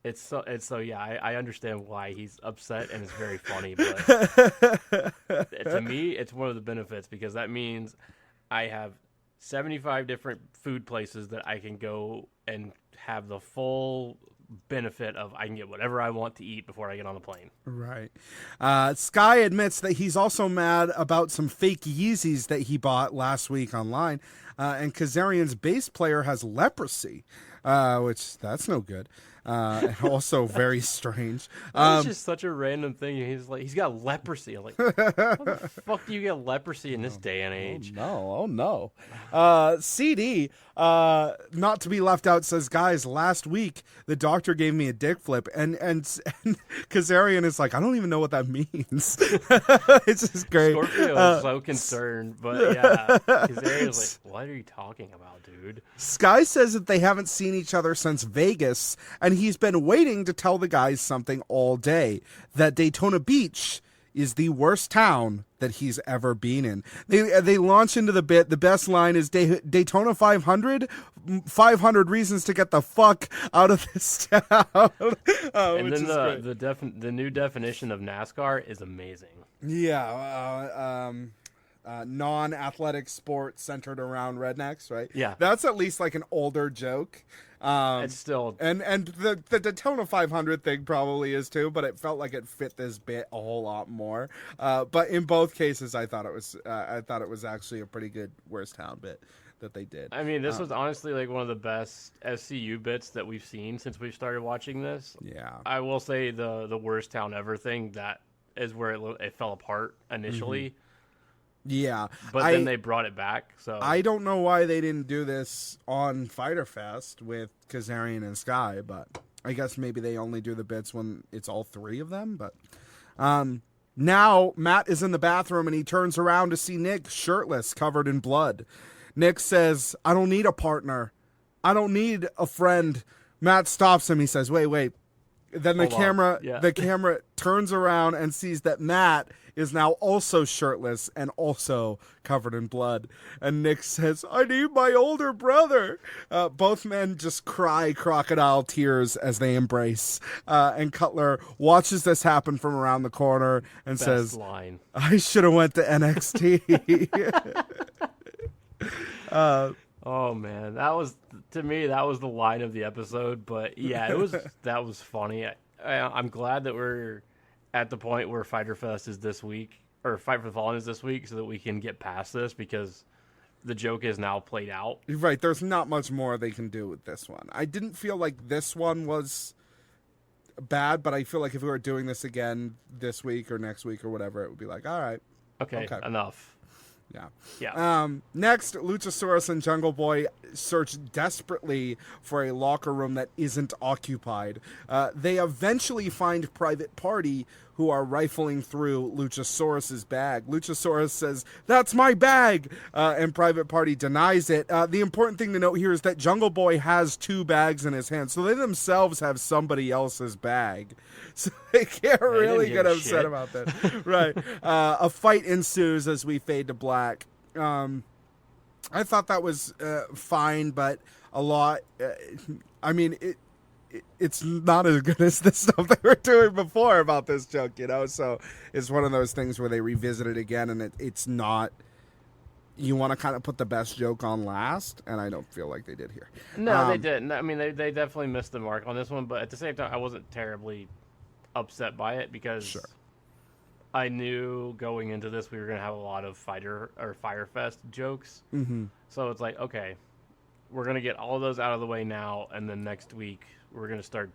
I understand why he's upset and it's very funny, but to me it's one of the benefits because that means I have 75 different food places that I can go and have the full benefit of I can get whatever I want to eat before I get on the plane. Right. Sky admits that he's also mad about some fake Yeezys that he bought last week online. And Kazarian's bass player has leprosy, which that's no good. And also very strange. That's just such a random thing. He's like, he's got leprosy. I'm like, how the fuck do you get leprosy in this day and age? Oh no. CD, not to be left out, says, guys, last week the doctor gave me a dick flip, and Kazarian is like, I don't even know what that means. It's just great. Scorpio is so concerned, but yeah, Kazarian's like, what are you talking about, dude? Sky says that they haven't seen each other since Vegas, and he's been waiting to tell the guys something all day, that Daytona Beach is the worst town that he's ever been in. They launch into the bit. The best line is Daytona 500 reasons to get the fuck out of this town. And then the new definition of NASCAR is amazing. Yeah, non-athletic sport centered around rednecks, right? Yeah, that's at least like an older joke. It's still and the Daytona 500 thing probably is too, but it felt like it fit this bit a whole lot more. But in both cases, I thought it was actually a pretty good worst town bit that they did. I mean, this was honestly like one of the best SCU bits that we've seen since we started watching this. Yeah, I will say the worst town ever thing, that is where it fell apart initially. Mm-hmm. Yeah, but then they brought it back. So I don't know why they didn't do this on Fyter Fest with Kazarian and Sky, but I guess maybe they only do the bits when it's all three of them. But now Matt is in the bathroom and he turns around to see Nick shirtless, covered in blood. Nick says, "I don't need a partner. I don't need a friend." Matt stops him. He says, "Wait." Then the camera turns around and sees that Matt is now also shirtless and also covered in blood. And Nick says, "I need my older brother." Both men just cry crocodile tears as they embrace. And Cutler watches this happen from around the corner and says, line. "I should have went to NXT." Oh man, to me that was the line of the episode. But yeah, that was funny. I'm glad that we're at the point where Fyter Fest is this week, or Fight for the Fallen is this week, so that we can get past this, because the joke is now played out. Right, there's not much more they can do with this one. I didn't feel like this one was bad, but I feel like if we were doing this again this week or next week or whatever, it would be like, all right. Okay. Enough. Yeah. Next, Luchasaurus and Jungle Boy search desperately for a locker room that isn't occupied. They eventually find Private Party, who are rifling through Luchasaurus's bag. Luchasaurus says, "That's my bag," and Private Party denies it. The important thing to note here is that Jungle Boy has two bags in his hand, so they themselves have somebody else's bag. So they can't really get upset about that. Right. A fight ensues as we fade to black. I thought that was fine, but a lot... I mean, it's not as good as the stuff they were doing before about this joke, you know? So it's one of those things where they revisit it again, and it's not... You want to kind of put the best joke on last, and I don't feel like they did here. No, they didn't. I mean, they definitely missed the mark on this one, but at the same time, I wasn't terribly upset by it, because I knew going into this we were going to have a lot of Fyter Fest jokes. Mm-hmm. So it's like, okay, we're going to get all of those out of the way now, and then next week we're going to start,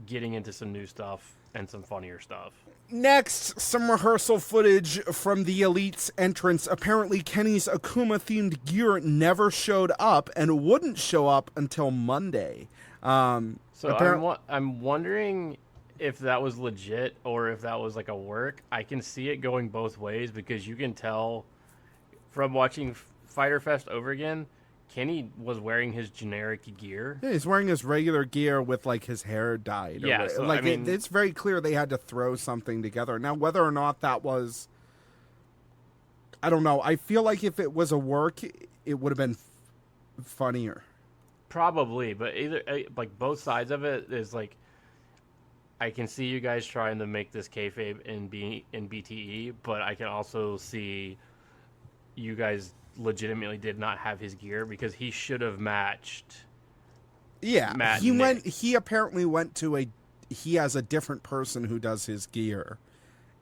getting into some new stuff and some funnier stuff. Next, some rehearsal footage from the Elite's entrance. Apparently, Kenny's Akuma-themed gear never showed up and wouldn't show up until Monday. I'm wondering if that was legit or if that was like a work. I can see it going both ways, because you can tell from watching Fyter Fest over again, Kenny was wearing his generic gear. Yeah, he's wearing his regular gear with like his hair dyed. Yeah, so, I mean, it's very clear they had to throw something together. Now, whether or not that was, I don't know. I feel like if it was a work, it would have been funnier. Probably, but either like both sides of it is like, I can see you guys trying to make this kayfabe in BTE, but I can also see you guys legitimately did not have his gear, because he should have matched. Yeah, Matt he apparently went to he has a different person who does his gear,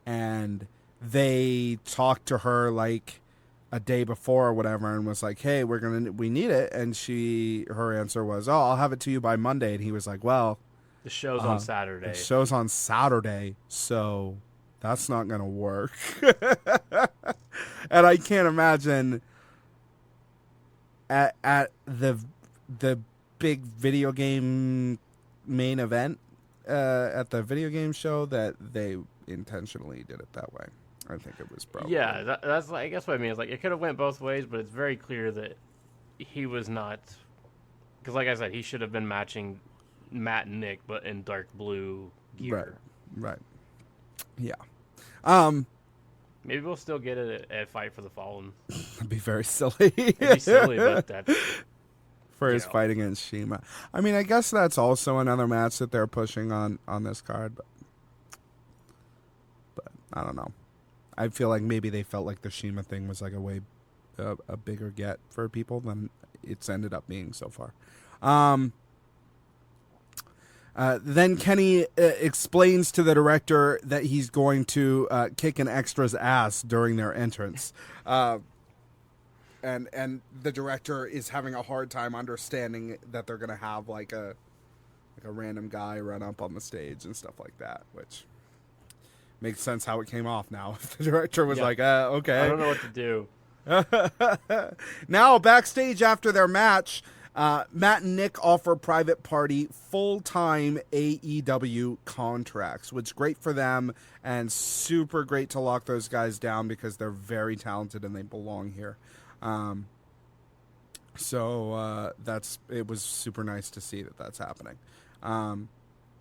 and they talked to her like a day before or whatever, and was like, "Hey, we need it," and her answer was, "Oh, I'll have it to you by Monday," and he was like, "Well, The show's on Saturday. the show's on Saturday, so that's not gonna work." And I can't imagine at the big video game main event at the video game show that they intentionally did it that way. I think it was probably. Yeah, that's I guess what I mean is like it could have went both ways, but it's very clear that he was not, because like I said, he should have been matching Matt and Nick, but in dark blue gear. Right. Yeah. Maybe we'll still get it at Fight for the Fallen. That'd be very silly. It'd be silly, but that's for his fight against Shima. I mean, I guess that's also another match that they're pushing on this card, but I don't know. I feel like maybe they felt like the Shima thing was like a bigger get for people than it's ended up being so far. Then Kenny explains to the director that he's going to kick an extra's ass during their entrance. And the director is having a hard time understanding that they're going to have like a random guy run up on the stage and stuff like that, which makes sense how it came off now. If the director was like, okay. I don't know what to do. Now, backstage after their match, Matt and Nick offer Private Party full-time AEW contracts, which is great for them and super great to lock those guys down because they're very talented and they belong here. So it was super nice to see that that's happening.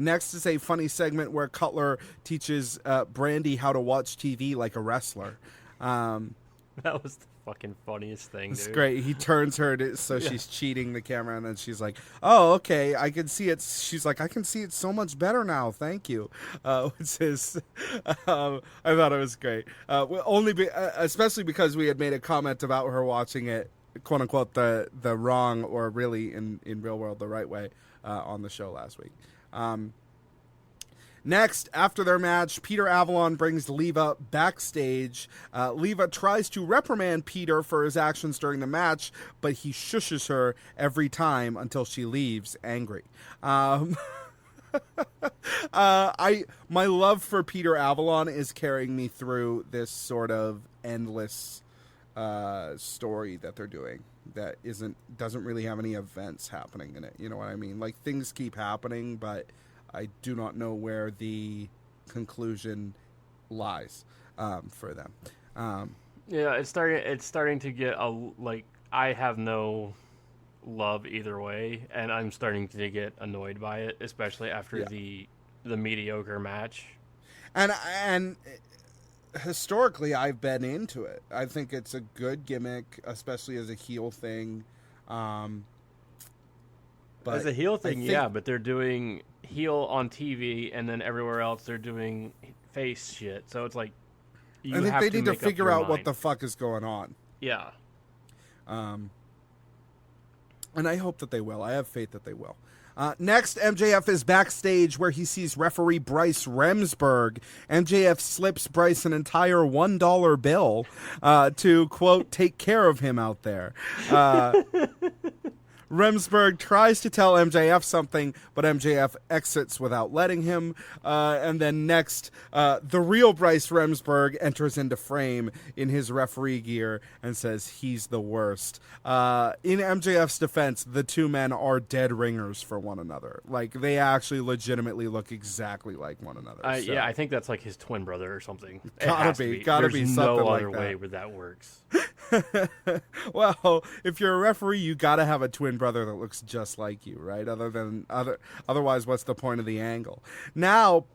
Next is a funny segment where Cutler teaches Brandy how to watch TV like a wrestler. That was the fucking funniest thing, dude. It's great. He turns her so she's cheating the camera, and then she's like, "Oh, okay, I can see it." She's like, "I can see it so much better now. Thank you." Which is, I thought it was great. Especially because we had made a comment about her watching it, quote unquote, the wrong, or really in real world the right way, on the show last week. Next, after their match, Peter Avalon brings Leva backstage. Leva tries to reprimand Peter for his actions during the match, but he shushes her every time until she leaves angry. My love for Peter Avalon is carrying me through this sort of endless story that they're doing that doesn't really have any events happening in it. You know what I mean? Like, things keep happening, but I do not know where the conclusion lies for them. Yeah, it's starting to get I have no love either way, and I'm starting to get annoyed by it, especially after the mediocre match. And historically, I've been into it. I think it's a good gimmick, especially as a heel thing. But as a heel thing, but they're doing heel on TV, and then everywhere else they're doing face shit. So it's like I think they need to figure out what the fuck is going on. Yeah. And I hope that they will. I have faith that they will. Next, MJF is backstage where he sees referee Bryce Remsburg. MJF slips Bryce an entire $1 bill to, quote, take care of him out there. Remsburg tries to tell MJF something, but MJF exits without letting him. And then next, the real Bryce Remsburg enters into frame in his referee gear and says he's the worst. In MJF's defense, the two men are dead ringers for one another. Like, they actually legitimately look exactly like one another. So. Yeah, I think that's like his twin brother or something. Gotta be something There's like that. no other way where that works. Well, if you're a referee, you gotta have a twin brother that looks just like you, right? Otherwise, what's the point of the angle? Now,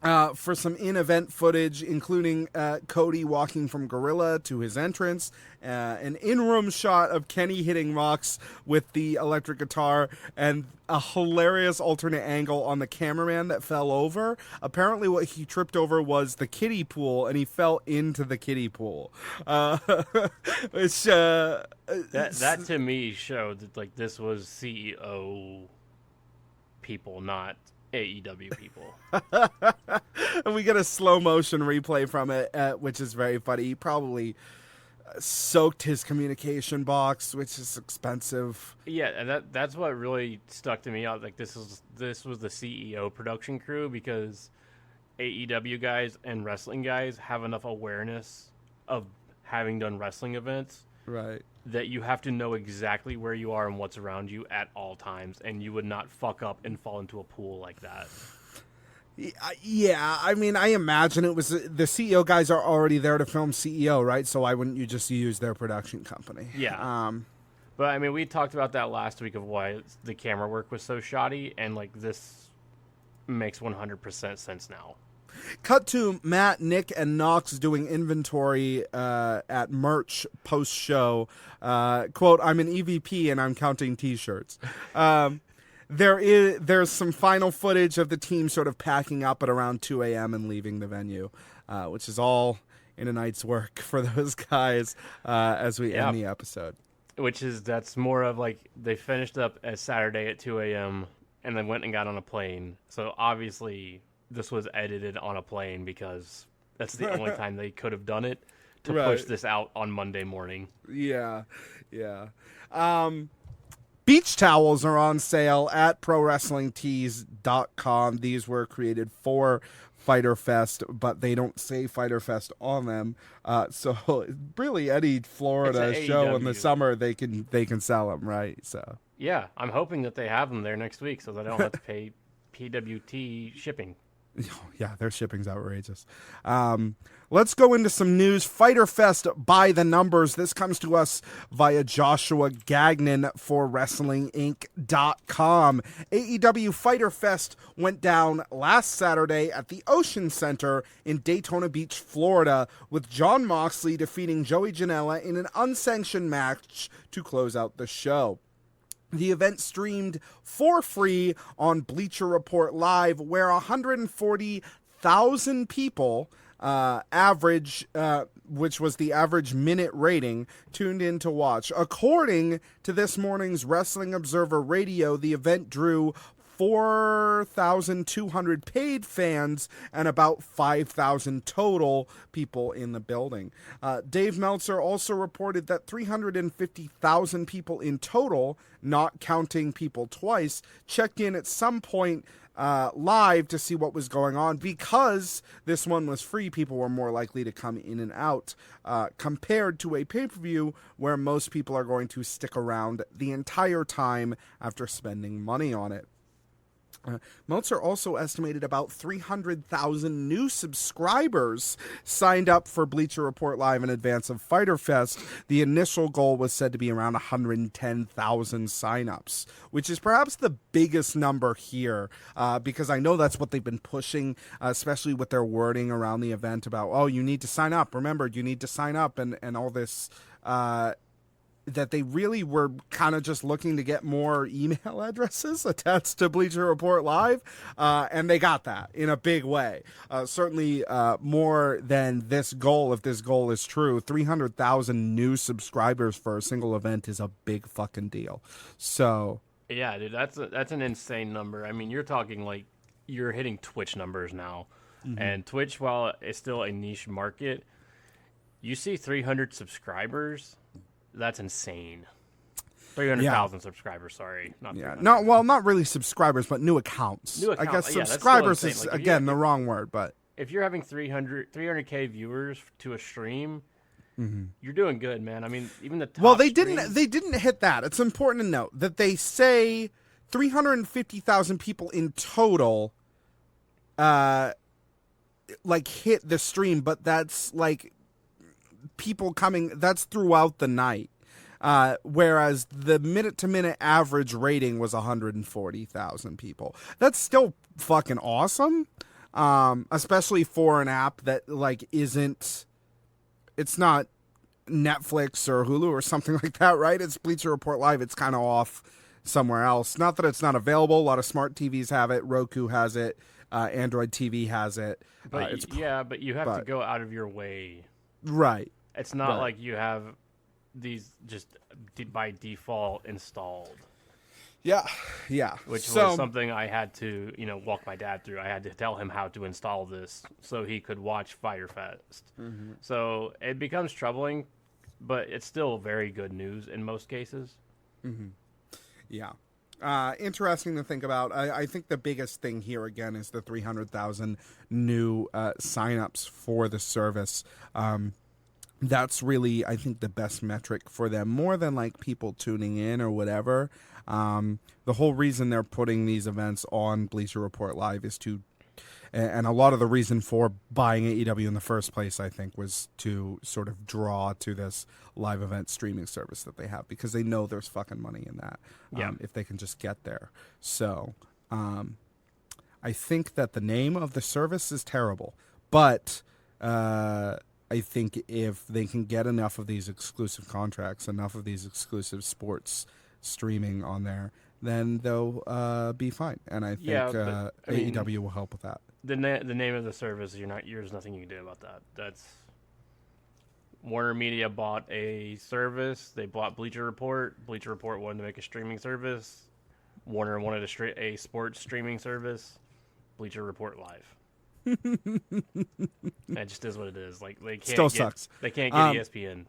for some in-event footage, including Cody walking from Gorilla to his entrance, an in-room shot of Kenny hitting Mox with the electric guitar, and a hilarious alternate angle on the cameraman that fell over. Apparently what he tripped over was the kiddie pool, and he fell into the kiddie pool. Which, that to me showed that like this was CEO people, not AEW people. And we get a slow motion replay from it, which is very funny. He probably soaked his communication box, which is expensive. Yeah, and that's what really stuck to me. I was like, this was the CEO production crew, because AEW guys and wrestling guys have enough awareness of having done wrestling events, Right. that you have to know exactly where you are and what's around you at all times, and you would not fuck up and fall into a pool like that. Yeah, I mean, I imagine it was the CEO guys are already there to film CEO, right? So why wouldn't you just use their production company? Yeah. But I mean, we talked about that last week of why the camera work was so shoddy, and like this makes 100% sense now. Cut to Matt, Nick, and Knox doing inventory at merch post-show. Quote, I'm an EVP and I'm counting T-shirts. There's some final footage of the team sort of packing up at around 2 a.m. and leaving the venue, which is all in a night's work for those guys as we end the episode. That's more of like they finished up as Saturday at 2 a.m. and then went and got on a plane. So obviously this was edited on a plane, because that's the only time they could have done it to push this out on Monday morning. Yeah. Beach towels are on sale at ProWrestlingTees.com. These were created for Fyter Fest, but they don't say Fyter Fest on them. So really, any Florida show in the summer, they can sell them, right? So yeah, I'm hoping that they have them there next week, so that I don't have to pay PWT shipping. Yeah, their shipping's outrageous. Let's go into some news. Fyter Fest by the numbers. This comes to us via Joshua Gagnon for WrestlingInc.com. AEW Fyter Fest went down last Saturday at the Ocean Center in Daytona Beach, Florida, with Jon Moxley defeating Joey Janela in an unsanctioned match to close out the show. The event streamed for free on Bleacher Report Live, where 140,000 people average, which was the average minute rating, tuned in to watch. According to this morning's Wrestling Observer Radio, the event drew 4,200 paid fans and about 5,000 total people in the building. Dave Meltzer also reported that 350,000 people in total, not counting people twice, checked in at some point live to see what was going on. Because this one was free, people were more likely to come in and out compared to a pay-per-view where most people are going to stick around the entire time after spending money on it. Meltzer also estimated about 300,000 new subscribers signed up for Bleacher Report Live in advance of Fyter Fest. The initial goal was said to be around 110,000 signups, which is perhaps the biggest number here, because I know that's what they've been pushing, especially with their wording around the event about, oh, you need to sign up. Remember, you need to sign up and all this. That they really were kind of just looking to get more email addresses attached to Bleacher Report Live, and they got that in a big way. Certainly more than this goal, if this goal is true. 300,000 new subscribers for a single event is a big fucking deal. So yeah, dude, that's an insane number. I mean, you're talking like you're hitting Twitch numbers now, and Twitch, while it's still a niche market, you see 300 subscribers. That's insane. 300,000 subscribers, sorry. Not really subscribers, but new accounts. I guess subscribers is, like, again, the wrong word, but if you're having 300K viewers to a stream, you're doing good, man. I mean, even the top they didn't hit that. It's important to note that they say 350,000 people in total like hit the stream, but that's like people coming, that's throughout the night, whereas the minute-to-minute average rating was 140,000 people. That's still fucking awesome, especially for an app that like it's not Netflix or Hulu or something like that, right? It's Bleacher Report Live. It's kind of off somewhere else. Not that it's not available. A lot of smart TVs have it. Roku has it. Android TV has it. But but you have to go out of your way. Right. It's not like you have these just by default installed. Yeah. Which was something I had to, walk my dad through. I had to tell him how to install this so he could watch Fyter Fest. So it becomes troubling but it's still very good news in most cases. Yeah. Interesting to think about. I think the biggest thing here, again, is the 300,000 new signups for the service. That's really, I think, the best metric for them, more than like people tuning in or whatever. The whole reason they're putting these events on Bleacher Report Live is to, and a lot of the reason for buying AEW in the first place, I think, was to sort of draw to this live event streaming service that they have, because they know there's fucking money in that, if they can just get there. So I think that the name of the service is terrible, but I think if they can get enough of these exclusive contracts, enough of these exclusive sports streaming on there, then they'll be fine. And I think AEW will help with that. The name of the service, there's nothing you can do about that. That's Warner Media bought a service. They bought Bleacher Report. Bleacher Report wanted to make a streaming service. Warner wanted a sports streaming service. Bleacher Report Live. That just is what it is. Like, they can't Still sucks. They can't get ESPN.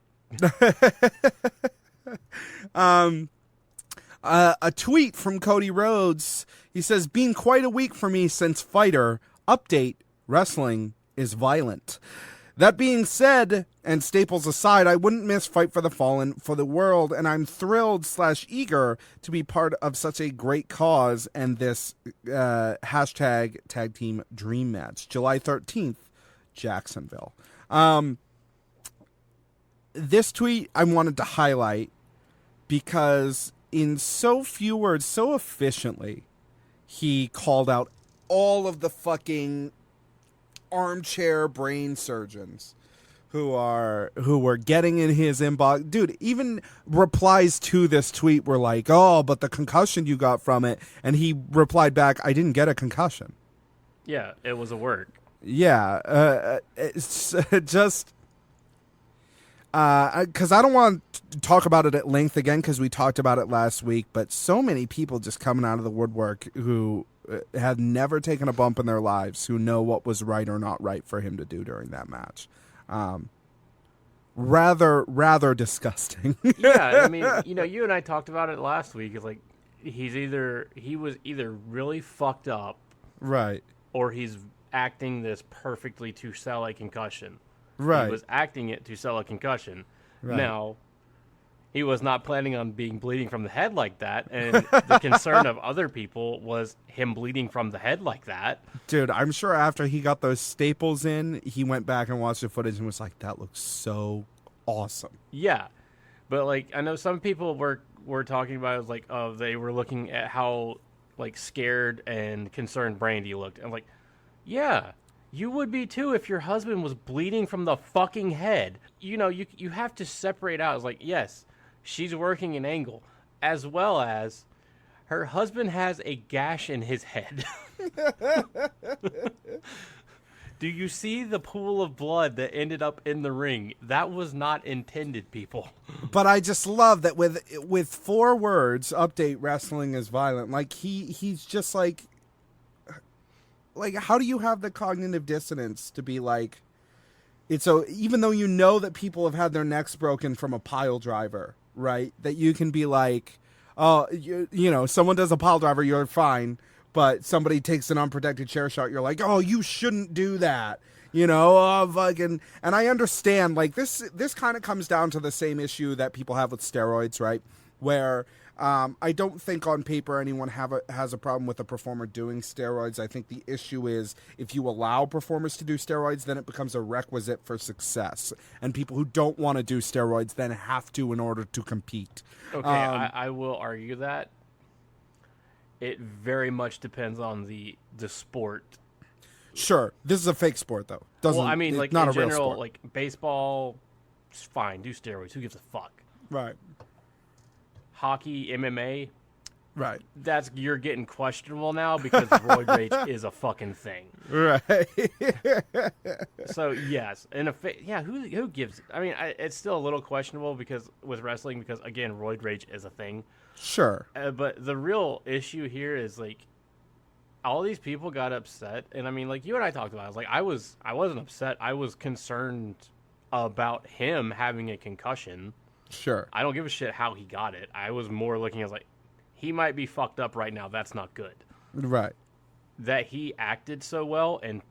A tweet from Cody Rhodes. He says, "Been quite a week for me since Fyter. Update: wrestling is violent. That being said, and staples aside, I wouldn't miss Fight for the Fallen for the world, and I'm thrilled/eager to be part of such a great cause and this hashtag tag team dream match. July 13th, Jacksonville." This tweet I wanted to highlight because in so few words, so efficiently, he called out all of the fucking armchair brain surgeons who were getting in his inbox. Dude, even replies to this tweet were like, "Oh, but the concussion you got from it." And he replied back, "I didn't get a concussion." Yeah, it was a work. Yeah, it's just because I don't want to talk about it at length again, because we talked about it last week, but so many people just coming out of the woodwork who have never taken a bump in their lives, who know what was right or not right for him to do during that match. Rather disgusting. Yeah, I mean, you and I talked about it last week. It's like he was either really fucked up, right, or he's acting this perfectly to sell a concussion. Right. He was acting it to sell a concussion. Right. Now, he was not planning on being bleeding from the head like that, and the concern of other people was him bleeding from the head like that. Dude, I'm sure after he got those staples in, he went back and watched the footage and was like, "That looks so awesome." Yeah, but like I know some people were talking about it, like, they were looking at how like scared and concerned Brandy looked. I'm like, yeah. You would be too if your husband was bleeding from the fucking head. You have to separate out. It's like, yes, she's working an angle, as well as her husband has a gash in his head. Do you see the pool of blood that ended up in the ring? That was not intended, people. But I just love that with 4 words, update: wrestling is violent. Like he's just like, how do you have the cognitive dissonance to be like, even though you know that people have had their necks broken from a pile driver, right? That you can be like, oh, someone does a pile driver, you're fine. But somebody takes an unprotected chair shot, you're like, oh, you shouldn't do that. Fucking. And I understand, like, this kind of comes down to the same issue that people have with steroids, right? Where I don't think on paper anyone has a problem with a performer doing steroids. I think the issue is if you allow performers to do steroids, then it becomes a requisite for success. And people who don't want to do steroids then have to in order to compete. Okay, I will argue that. It very much depends on the sport. Sure. This is a fake sport, though. Like, not in a general, real sport. like, baseball, it's fine, do steroids. Who gives a fuck? Right. Hockey, MMA, right. You're getting questionable now because roid rage is a fucking thing. Right. So, yes. And who gives... I mean, it's still a little questionable with wrestling because, again, roid rage is a thing. Sure. But the real issue here is, like, all these people got upset. And, I mean, like, you and I talked about it. I was like, I wasn't upset. I was concerned about him having a concussion. Sure. I don't give a shit how he got it. I was more looking as like, he might be fucked up right now. That's not good. Right. That he acted so well and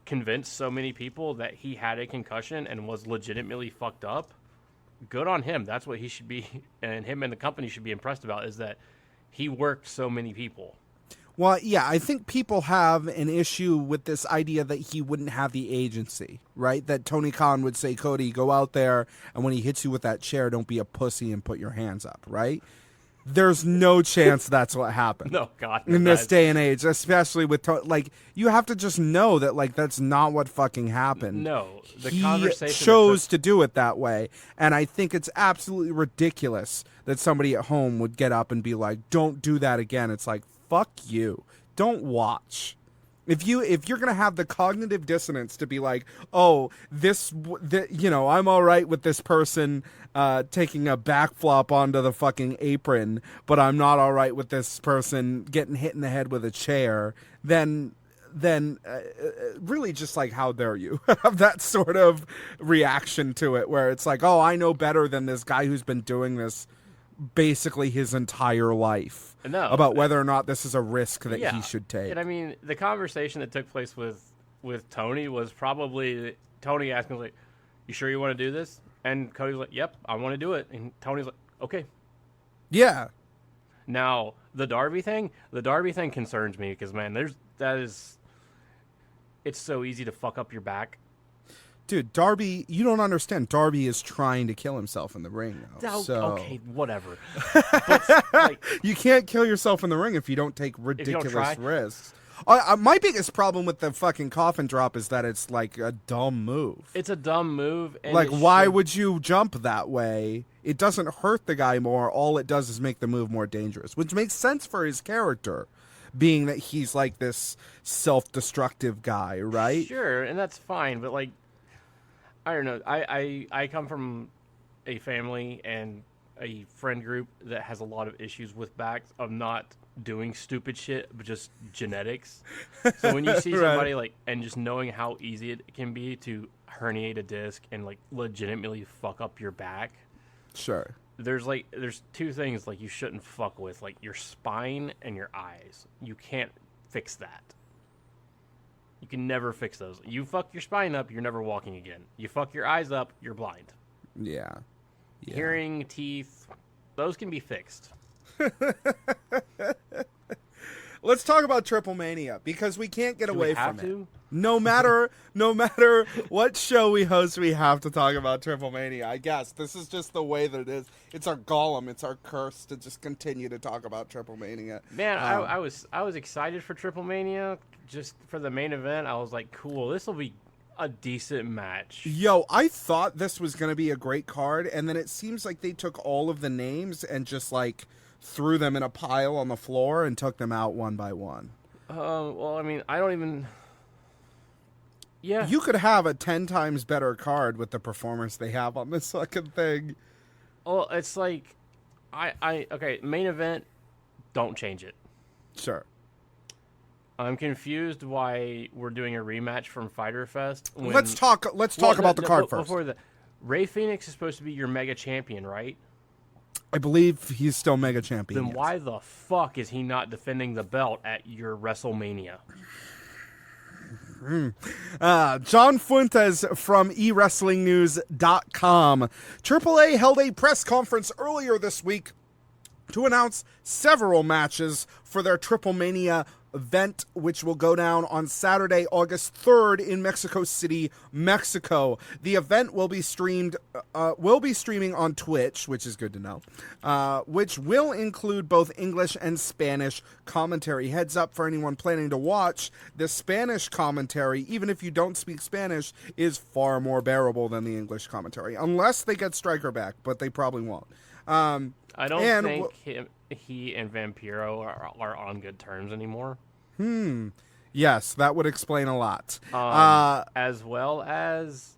convinced so many people that he had a concussion and was legitimately fucked up. Good on him. That's what he should be, and him and the company should be impressed about, is that he worked so many people. Well, yeah, I think people have an issue with this idea that he wouldn't have the agency, right? That Tony Khan would say, Cody, go out there, and when he hits you with that chair, don't be a pussy and put your hands up, right? There's no chance that's what happened. No, God. In this day and age, especially with, you have to just know that, that's not what fucking happened. No. He chose to do it that way. And I think it's absolutely ridiculous that somebody at home would get up and be like, don't do that again. It's like, fuck you. Don't watch. If you're gonna have the cognitive dissonance to be like, oh, I'm all right with this person taking a backflop onto the fucking apron, but I'm not all right with this person getting hit in the head with a chair, then really just like, how dare you have that sort of reaction to it, where it's like, oh, I know better than this guy who's been doing this basically his entire life. No, about whether or not this is a risk that he should take. And I mean, the conversation that took place with Tony was probably Tony asking, like, you sure you want to do this? And Cody's like, yep, I want to do it. And Tony's like, okay. Yeah. Now, the Darby thing concerns me because, man, it's so easy to fuck up your back. Dude, Darby, you don't understand. Darby is trying to kill himself in the ring, though. Okay, whatever. But, you can't kill yourself in the ring if you don't take ridiculous risks. My biggest problem with the fucking coffin drop is that it's like a dumb move. It's a dumb move. And why would you jump that way? It doesn't hurt the guy more. All it does is make the move more dangerous, which makes sense for his character, being that he's like this self-destructive guy, right? Sure, and that's fine, but I don't know. I come from a family and a friend group that has a lot of issues with backs, of not doing stupid shit, but just genetics. So when you see somebody and just knowing how easy it can be to herniate a disc and legitimately fuck up your back. Sure. There's two things you shouldn't fuck with, your spine and your eyes. You can't fix that. You can never fix those. You fuck your spine up, you're never walking again. You fuck your eyes up, you're blind. Yeah. Hearing, teeth, those can be fixed. Let's talk about Triplemania, because we can't get away from it. No matter what show we host, we have to talk about Triplemania. I guess this is just the way that it is. It's our golem. It's our curse to just continue to talk about Triplemania. Man, I was excited for Triplemania. Just for the main event, I was like, cool, this will be a decent match. Yo, I thought this was going to be a great card, and then it seems like they took all of the names and just threw them in a pile on the floor and took them out one by one. Well, I mean, I don't even... Yeah. You could have a 10 times better card with the performance they have on this fucking thing. Well, it's like... Okay, main event, don't change it. Sure. I'm confused why we're doing a rematch from Fyter Fest. Let's talk about the card first. Before Ray Phoenix is supposed to be your mega champion, right? I believe he's still mega champion. Then why the fuck is he not defending the belt at your WrestleMania? John Fuentes from eWrestlingNews.com. AAA held a press conference earlier this week to announce several matches for their Triplemania event, which will go down on Saturday, August 3rd in Mexico City, Mexico. The event will be streaming on Twitch, which is good to know, which will include both English and Spanish commentary. Heads up for anyone planning to watch, the Spanish commentary, even if you don't speak Spanish, is far more bearable than the English commentary, unless they get Stryker back, but they probably won't. I don't think he and Vampiro are on good terms anymore. Yes, that would explain a lot. As well as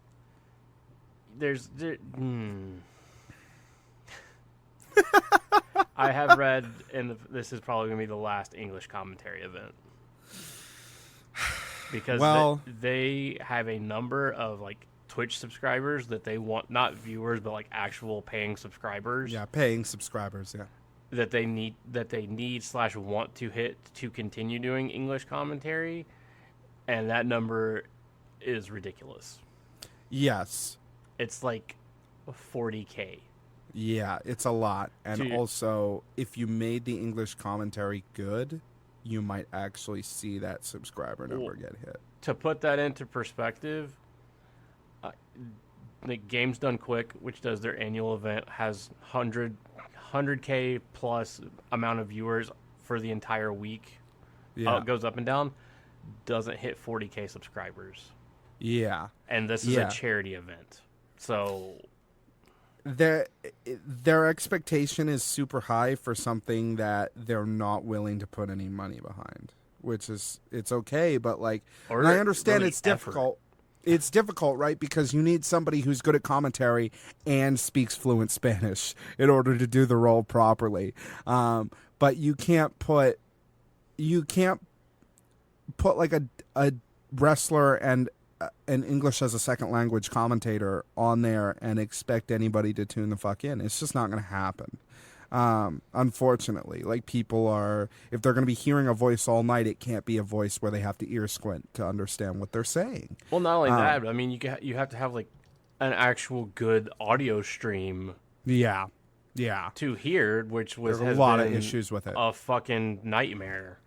I have read, and this is probably going to be the last English commentary event. because they have a number of like Twitch subscribers that they want, not viewers, but like actual paying subscribers. Yeah, paying subscribers. Yeah, that they need / want to hit to continue doing English commentary, and that number is ridiculous. Yes, it's like 40K. Yeah, it's a lot. And also, if you made the English commentary good, you might actually see that subscriber number get hit. To put that into perspective, the Games Done Quick, which does their annual event, has 100K plus amount of viewers for the entire week. Yeah. It goes up and down. Doesn't hit 40K subscribers. Yeah. And this is a charity event. So their expectation is super high for something that they're not willing to put any money behind, which is, it's okay, but like, and I understand really it's difficult. It's difficult, right? Because you need somebody who's good at commentary and speaks fluent Spanish in order to do the role properly. But you can't put like a wrestler and an English as a second language commentator on there and expect anybody to tune the fuck in. It's just not going to happen. Unfortunately, like, people are, if they're going to be hearing a voice all night, it can't be a voice where they have to ear squint to understand what they're saying. Well, not only that, but I mean, you have to have like an actual good audio stream. Yeah. To hear, which was a lot of issues with it. A fucking nightmare.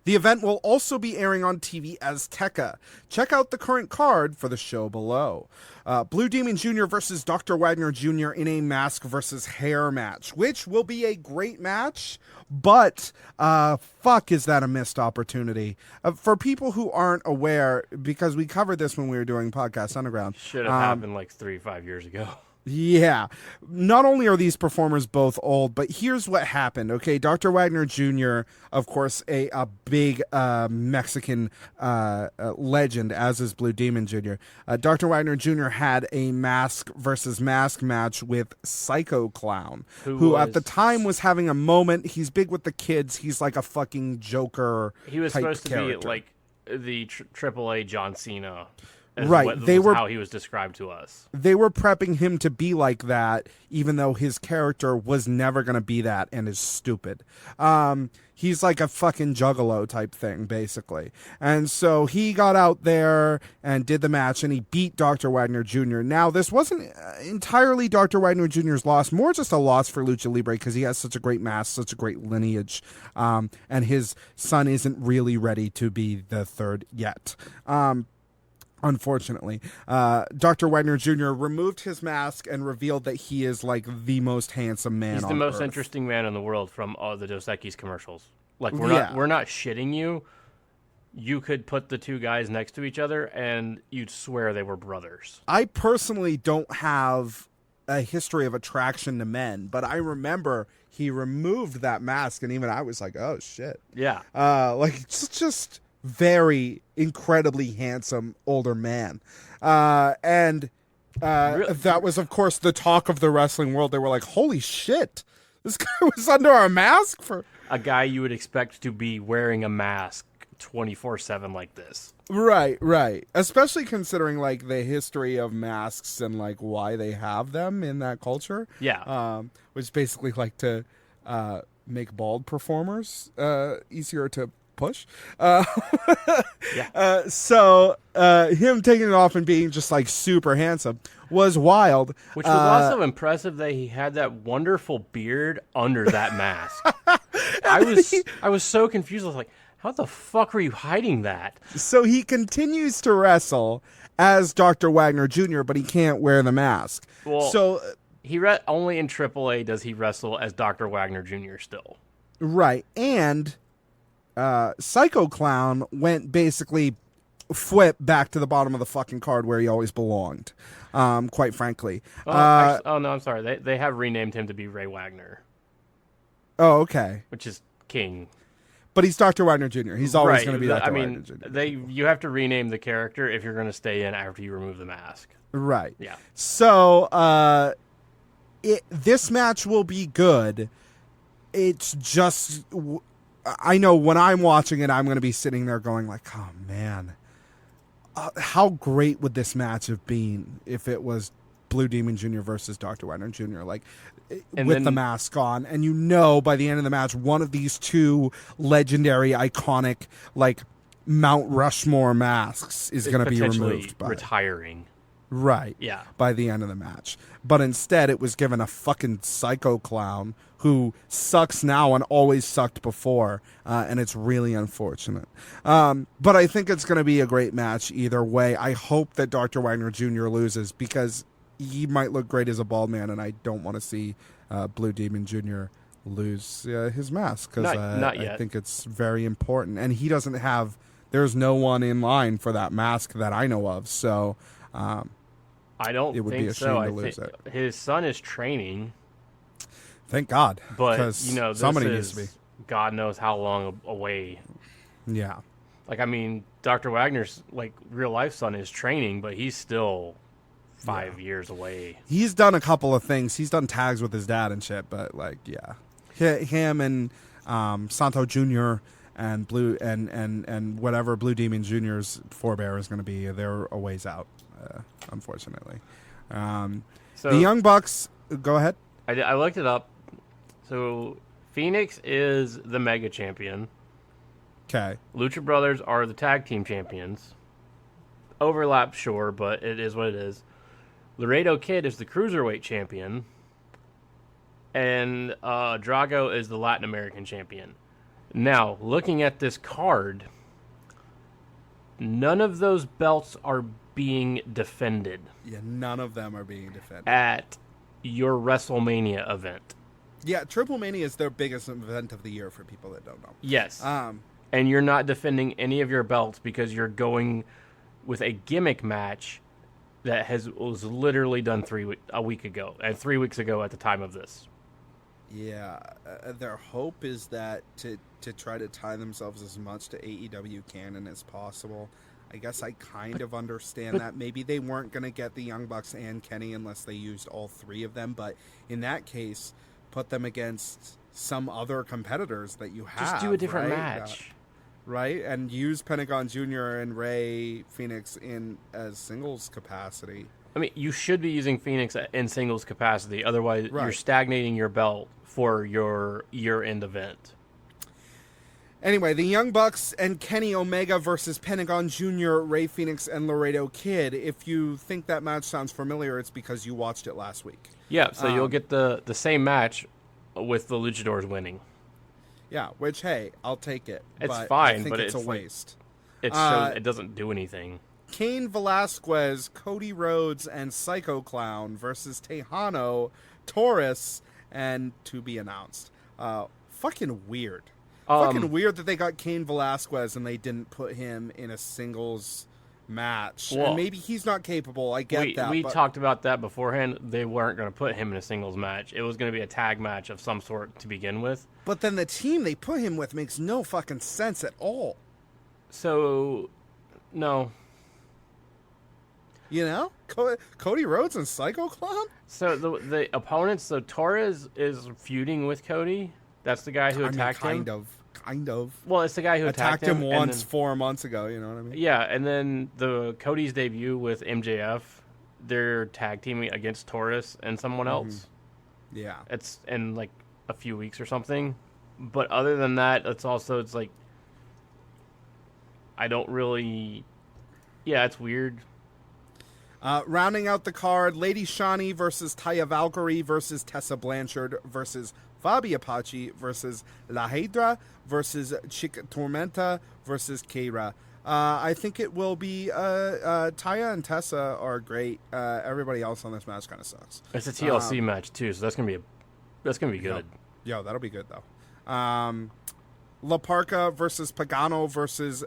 The event will also be airing on TV as Tekka. Check out the current card for the show below. Blue Demon Jr. versus Dr. Wagner Jr. in a mask versus hair match, which will be a great match, but fuck, is that a missed opportunity. For people who aren't aware, because we covered this when we were doing Podcast Underground. Should have happened like 3-5 years ago. Yeah. Not only are these performers both old, but here's what happened. Okay, Dr. Wagner Jr., of course, a big Mexican legend, as is Blue Demon Jr. Dr. Wagner Jr. had a mask versus mask match with Psycho Clown, who at the time was having a moment. He's big with the kids. He's like a fucking Joker. He was supposed character. To be like the AAA John Cena. Right, how he was described to us. They were prepping him to be like that, even though his character was never going to be that and is stupid. He's like a fucking juggalo type thing, basically. And so he got out there and did the match, and he beat Dr. Wagner Jr. Now, this wasn't entirely Dr. Wagner Jr.'s loss, more just a loss for Lucha Libre, because he has such a great mask, such a great lineage, and his son isn't really ready to be the third yet. Unfortunately, Dr. Wagner Jr. removed his mask and revealed that he is like the most handsome man. He's the most Earth. Interesting man in the world from all the Dos Equis commercials. Like, we're not shitting you. You could put the two guys next to each other and you'd swear they were brothers. I personally don't have a history of attraction to men, but I remember he removed that mask, and even I was like, oh shit. Yeah. Like, it's just very incredibly handsome older man. And that was, of course, the talk of the wrestling world. They were like, holy shit, this guy was under our mask for a guy you would expect to be wearing a mask 24/7 like this. Right. Especially considering like the history of masks and like why they have them in that culture. Yeah. Which basically like to make bald performers easier to push. Yeah. So him taking it off and being just like super handsome was wild. Which was also impressive that he had that wonderful beard under that mask. I was so confused. I was like, how the fuck were you hiding that? So he continues to wrestle as Dr. Wagner Jr., but he can't wear the mask. Well, so only in AAA does he wrestle as Dr. Wagner Jr. still. Right. And Psycho Clown went basically back to the bottom of the fucking card where he always belonged, quite frankly. No, I'm sorry. They have renamed him to be Ray Wagner. Oh, okay. Which is King. But he's Dr. Wagner Jr. He's always going to be Dr. Wagner Jr. You have to rename the character if you're going to stay in after you remove the mask. Right. Yeah. So this match will be good. It's just, I know when I'm watching it, I'm going to be sitting there going like, oh man, how great would this match have been if it was Blue Demon Jr. versus Dr. Wagner Jr. Like And with then- the mask on, and by the end of the match, one of these two legendary, iconic, like Mount Rushmore masks is going to be potentially removed by retiring. right. Yeah. By the end of the match, but instead it was given a fucking psycho clown who sucks now and always sucked before, and it's really unfortunate. But I think it's going to be a great match either way. I hope that Dr. Wagner Jr. loses because he might look great as a bald man, and I don't want to see Blue Demon Jr. lose his mask because Not yet. I think it's very important. And he doesn't have. There's no one in line for that mask that I know of. So I don't it would think be a so. shame I to lose think it. his son is training, Thank God, but because you know, this somebody is needs to God knows how long away. be. Yeah. Like, I mean, Dr. Wagner's like real life son is training, but he's still 5 years away. He's done a couple of things. He's done tags with his dad and shit, but like, yeah, him and Santo Jr. and Blue and whatever Blue Demon Jr.'s forebear is going to be, they're a ways out, unfortunately. So The Young Bucks, go ahead. I looked it up. So Phoenix is the mega champion. Okay. Lucha Brothers are the tag team champions. Overlap, sure, but it is what it is. Laredo Kid is the cruiserweight champion. And Drago is the Latin American champion. Now, looking at this card, none of those belts are being defended Yeah, none of them are being defended. at your WrestleMania event. Yeah, Triplemania is their biggest event of the year for people that don't know. Yes. And you're not defending any of your belts because you're going with a gimmick match that was literally done a week ago, and 3 weeks ago at the time of this. Yeah, their hope is that to try to tie themselves as much to AEW canon as possible. I guess I kind of understand that. Maybe they weren't going to get the Young Bucks and Kenny unless they used all three of them, but in that case, put them against some other competitors that you have. Just do a different right? match. Right, and use Pentagon Jr. and Ray Phoenix in as singles capacity. I mean, you should be using Phoenix in singles capacity. Otherwise, Right. you're stagnating your belt for your year-end event. Anyway, the Young Bucks and Kenny Omega versus Pentagon Jr., Ray Phoenix, and Laredo Kid. If you think that match sounds familiar, it's because you watched it last week. Yeah, so you'll get the same match with the Luchadors winning. Yeah, which, hey, I'll take it. It's but fine, I think but it's a it's like- waste. It doesn't do anything. Cain Velasquez, Cody Rhodes, and Psycho Clown versus Tejano, Taurus, and to be announced. Fucking weird. Fucking weird that they got Cain Velasquez and they didn't put him in a singles match. Well, and maybe he's not capable. I get that. We but talked about that beforehand. They weren't going to put him in a singles match. It was going to be a tag match of some sort to begin with. But then the team they put him with makes no fucking sense at all. So, no. You know? Cody Rhodes and Psycho Clown? So the opponents, so Torres is feuding with Cody. That's the guy who attacked him. Kind of. Well, it's the guy who Attacked him and once then- 4 months ago, you know what I mean? Yeah, and then the Cody's debut with MJF, they're tag teaming against Taurus and someone else. Yeah. It's in like a few weeks or something. But other than that, it's like I don't really. Yeah, it's weird. Rounding out the card, Lady Shani versus Taya Valkyrie versus Tessa Blanchard versus Fabi Apache versus La Hydra versus Chick Tormenta versus Keira. I think it will be Taya and Tessa are great. Everybody else on this match kind of sucks. It's a TLC match too, so that's gonna be good. Yo, that'll be good though. La Parka versus Pagano versus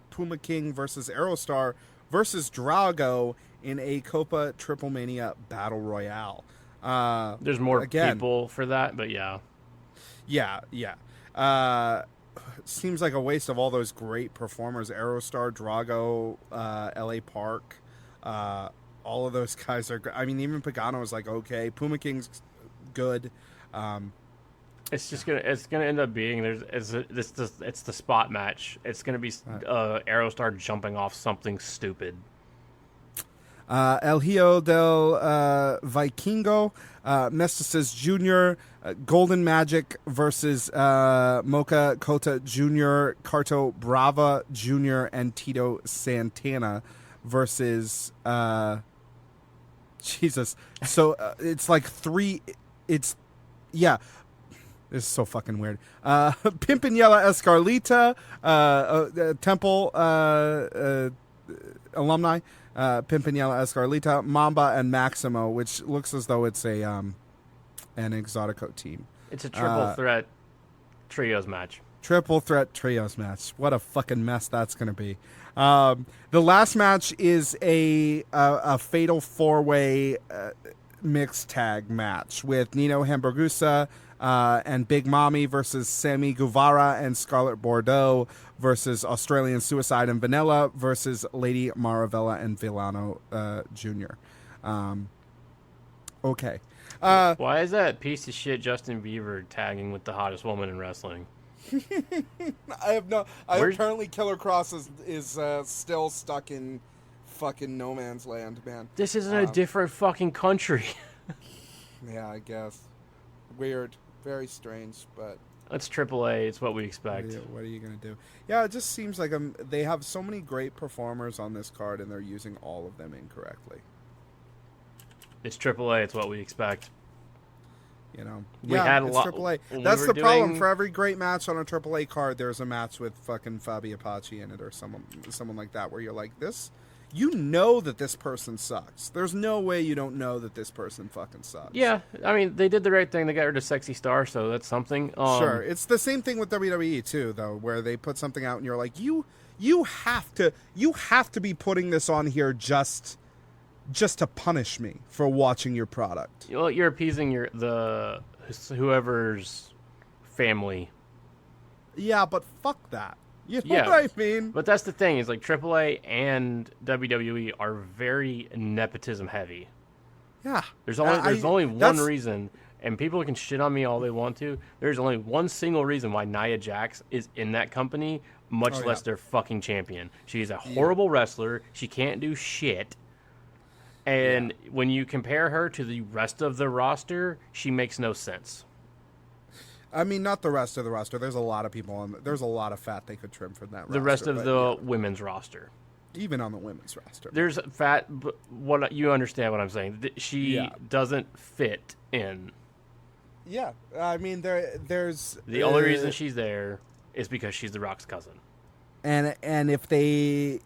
Puma King versus Aerostar versus Drago in a Copa Triplemania Battle Royale. There's more again, people for that, but yeah. Yeah. Seems like a waste of all those great performers. Aerostar, Drago, LA Park. All of those guys are I mean, even Pagano is like, okay. Puma King's good. It's gonna end up being it's the spot match. It's gonna be Aerostar jumping off something stupid. El Hijo del Vikingo, Mestices Jr., Golden Magic versus Mocha Cota Jr., Carto Brava Jr., and Tito Santana versus Jesus. So it's like this is so fucking weird. Pimpinela Escarlita, Temple alumni, Pimpinela Escarlita, Mamba, and Maximo, which looks as though it's an Exotico team. It's a triple threat trios match. Triple threat trios match. What a fucking mess that's going to be. The last match is a fatal four-way mixed tag match with Nino Hamburguesa and Big Mommy versus Sammy Guevara and Scarlett Bordeaux versus Australian Suicide and Vanilla versus Lady Maravella and Villano Jr. Okay. Why is that piece of shit Justin Bieber tagging with the hottest woman in wrestling? Apparently Killer Cross is still stuck in fucking no man's land, man. This isn't a different fucking country. Yeah, I guess. Weird. Very strange, but... It's AAA. It's what we expect. What are you going to do? Yeah, it just seems like they have so many great performers on this card, and they're using all of them incorrectly. It's AAA. It's what we expect. You know? We had a lot... AAA. That's the problem. For every great match on a AAA card, there's a match with fucking Fabi Apache in it or someone like that, where you're like, this... You know that this person sucks. There's no way you don't know that this person fucking sucks. Yeah, I mean, they did the right thing. They got rid of Sexy Star, so that's something. Sure. It's the same thing with WWE, too, though, where they put something out and you're like, you have to be putting this on here just to punish me for watching your product. Well, you're appeasing whoever's family. Yeah, but fuck that. You know what I mean? But that's the thing, is like AAA and WWE are very nepotism heavy. Yeah. There's only one reason, and people can shit on me all they want to. There's only one single reason why Nia Jax is in that company, much less their fucking champion. She's a horrible wrestler. She can't do shit. And when you compare her to the rest of the roster, she makes no sense. I mean, not the rest of the roster. There's a lot of people there's a lot of fat they could trim from that roster. The rest of the women's roster. Even on the women's roster. There's fat, but you understand what I'm saying. She doesn't fit in. Yeah. I mean, there's... The only reason she's there is because she's The Rock's cousin. And if they...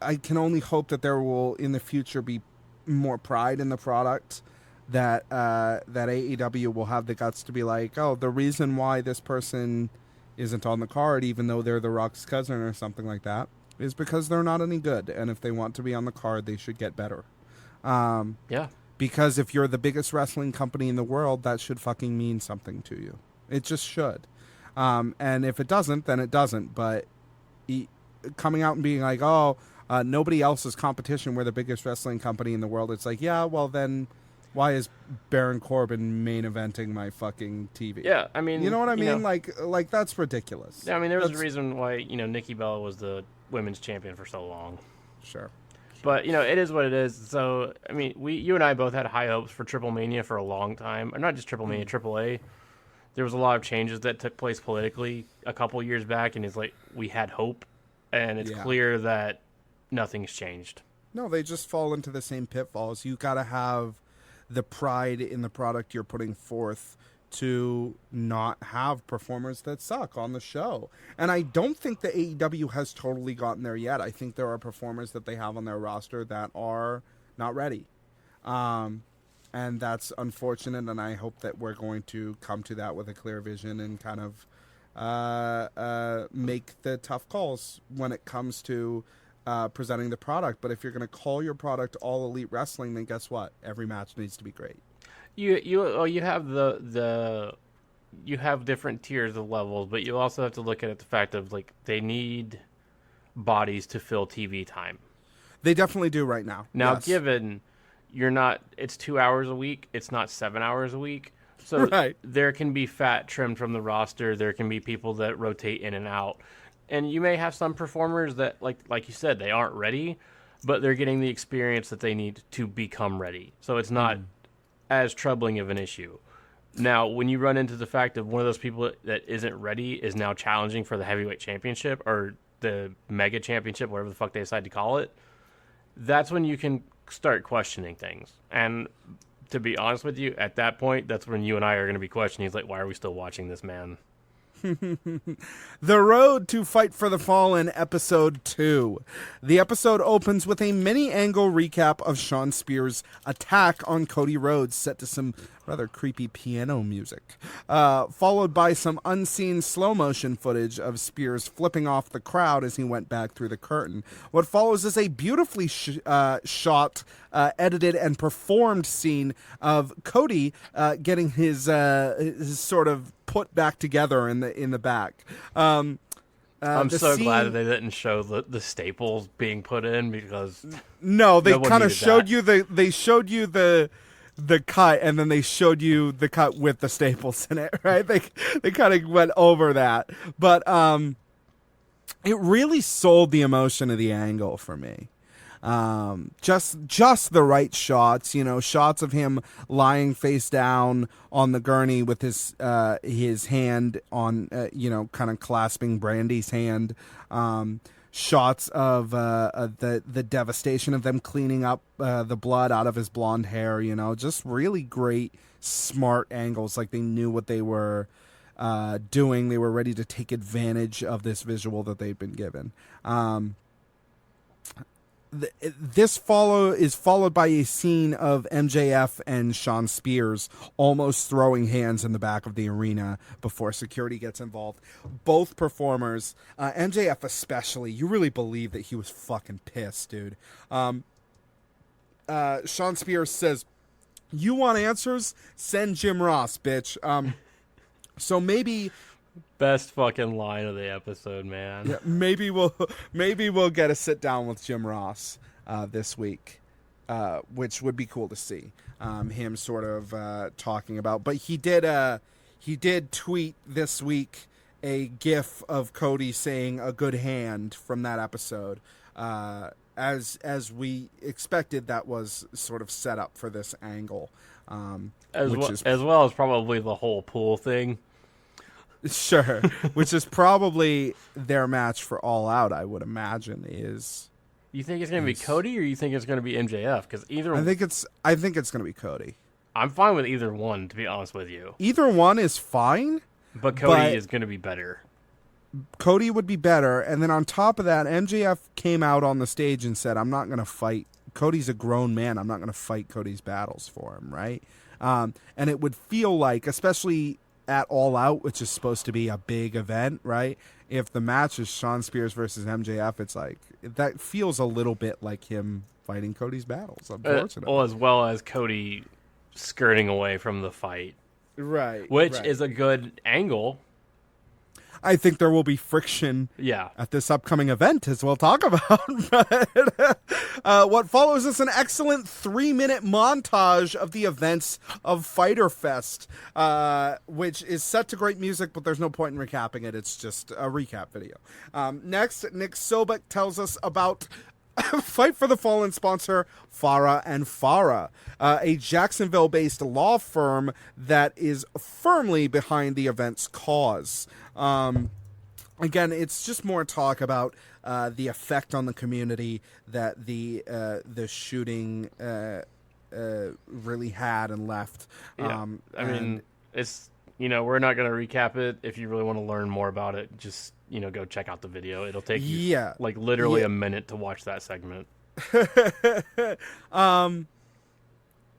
I can only hope that there will, in the future, be more pride in the product. That AEW will have the guts to be like, oh, the reason why this person isn't on the card, even though they're The Rock's cousin or something like that, is because they're not any good. And if they want to be on the card, they should get better. Because if you're the biggest wrestling company in the world, that should fucking mean something to you. It just should. And if it doesn't, then it doesn't. But coming out and being like, oh, nobody else's competition, we're the biggest wrestling company in the world, it's like, yeah, well then... Why is Baron Corbin main eventing my fucking TV? Yeah, I mean... You know what I mean? Like that's ridiculous. Yeah, I mean, there was a reason why, Nikki Bella was the women's champion for so long. Sure. But, it is what it is. So, I mean, you and I both had high hopes for Triplemania for a long time. Or not just Triplemania, AAA. There was a lot of changes that took place politically a couple years back, and it's like, we had hope. And it's clear that nothing's changed. No, they just fall into the same pitfalls. You gotta have... the pride in the product you're putting forth to not have performers that suck on the show. And I don't think the AEW has totally gotten there yet. I think there are performers that they have on their roster that are not ready. And that's unfortunate, and I hope that we're going to come to that with a clear vision and kind of make the tough calls when it comes to presenting the product. But if you're going to call your product All Elite Wrestling, then guess what? Every match needs to be great. You have you have different tiers of levels, but you also have to look at the fact of like they need bodies to fill TV time. They definitely do right now. Now, yes. given it's 2 hours a week, it's not 7 hours a week. So Right. there can be fat trimmed from the roster. There can be people that rotate in and out. And you may have some performers that, like you said, they aren't ready, but they're getting the experience that they need to become ready. So it's not as troubling of an issue. Now, when you run into the fact of one of those people that isn't ready is now challenging for the heavyweight championship or the mega championship, whatever the fuck they decide to call it, that's when you can start questioning things. And to be honest with you, at that point, that's when you and I are going to be questioning. It's like, why are we still watching this man? The Road to Fight for the Fallen, Episode 2. The episode opens with a mini-angle recap of Shawn Spears' attack on Cody Rhodes, set to some rather creepy piano music, followed by some unseen slow-motion footage of Spears flipping off the crowd as he went back through the curtain. What follows is a beautifully shot, edited, and performed scene of Cody getting his sort of put back together in the back. I'm so glad that they didn't show the staples being put in because no, they kind of showed that. you the cut, and then they showed you the cut with the staples in it, right? They kind of went over that, but it really sold the emotion of the angle for me. Just the right shots, shots of him lying face down on the gurney with his hand on, kind of clasping Brandy's hand. Shots of the devastation of them cleaning up the blood out of his blonde hair. Just really great, smart angles. Like they knew what they were doing. They were ready to take advantage of this visual that they've been given. This is followed by a scene of MJF and Shawn Spears almost throwing hands in the back of the arena before security gets involved. Both performers, MJF especially, you really believe that he was fucking pissed, dude. Shawn Spears says, "You want answers? Send Jim Ross, bitch." So maybe... Best fucking line of the episode, man. Yeah, maybe we'll get a sit down with Jim Ross this week, which would be cool to see him sort of talking about. But he did tweet this week a GIF of Cody saying "a good hand" from that episode. As we expected, that was sort of set up for this angle, as well as probably the whole pool thing. Sure, which is probably their match for All Out, I would imagine. You think it's going to be Cody, or you think it's going to be MJF? Because I think it's going to be Cody. I'm fine with either one, to be honest with you. Either one is fine, but Cody is going to be better. Cody would be better, and then on top of that, MJF came out on the stage and said, "I'm not going to fight. Cody's a grown man. I'm not going to fight Cody's battles for him." Right, and it would feel like, especially at All Out, which is supposed to be a big event, right? If the match is Shawn Spears versus MJF, it's like that feels a little bit like him fighting Cody's battles, unfortunately. As well as Cody skirting away from the fight. Right. Which is a good angle. I think there will be friction at this upcoming event, as we'll talk about. But, what follows is an excellent 3-minute montage of the events of Fyter Fest, which is set to great music, but there's no point in recapping it. It's just a recap video. Next, Nick Sobek tells us about Fight for the Fallen sponsor, Farah and Farah, a Jacksonville-based law firm that is firmly behind the event's cause. Again, it's just more talk about the effect on the community that the shooting really had and left. Yeah. I mean, it's, we're not going to recap it. If you really want to learn more about it, just, go check out the video. It'll take you literally a minute to watch that segment.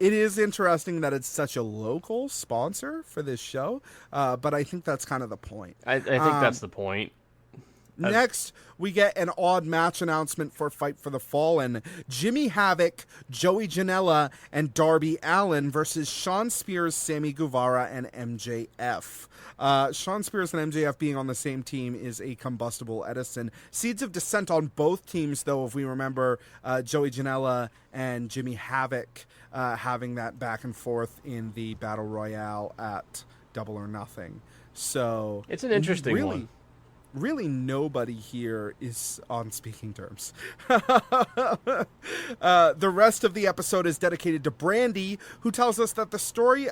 It is interesting that it's such a local sponsor for this show, but I think that's kind of the point. I think that's the point. Next, we get an odd match announcement for Fight for the Fallen. Jimmy Havoc, Joey Janela, and Darby Allin versus Sean Spears, Sammy Guevara, and MJF. Sean Spears and MJF being on the same team is a combustible Edison. Seeds of dissent on both teams, though, if we remember Joey Janela and Jimmy Havoc having that back and forth in the Battle Royale at Double or Nothing. So it's an interesting one. Really, nobody here is on speaking terms. The rest of the episode is dedicated to Brandy, who tells us that the story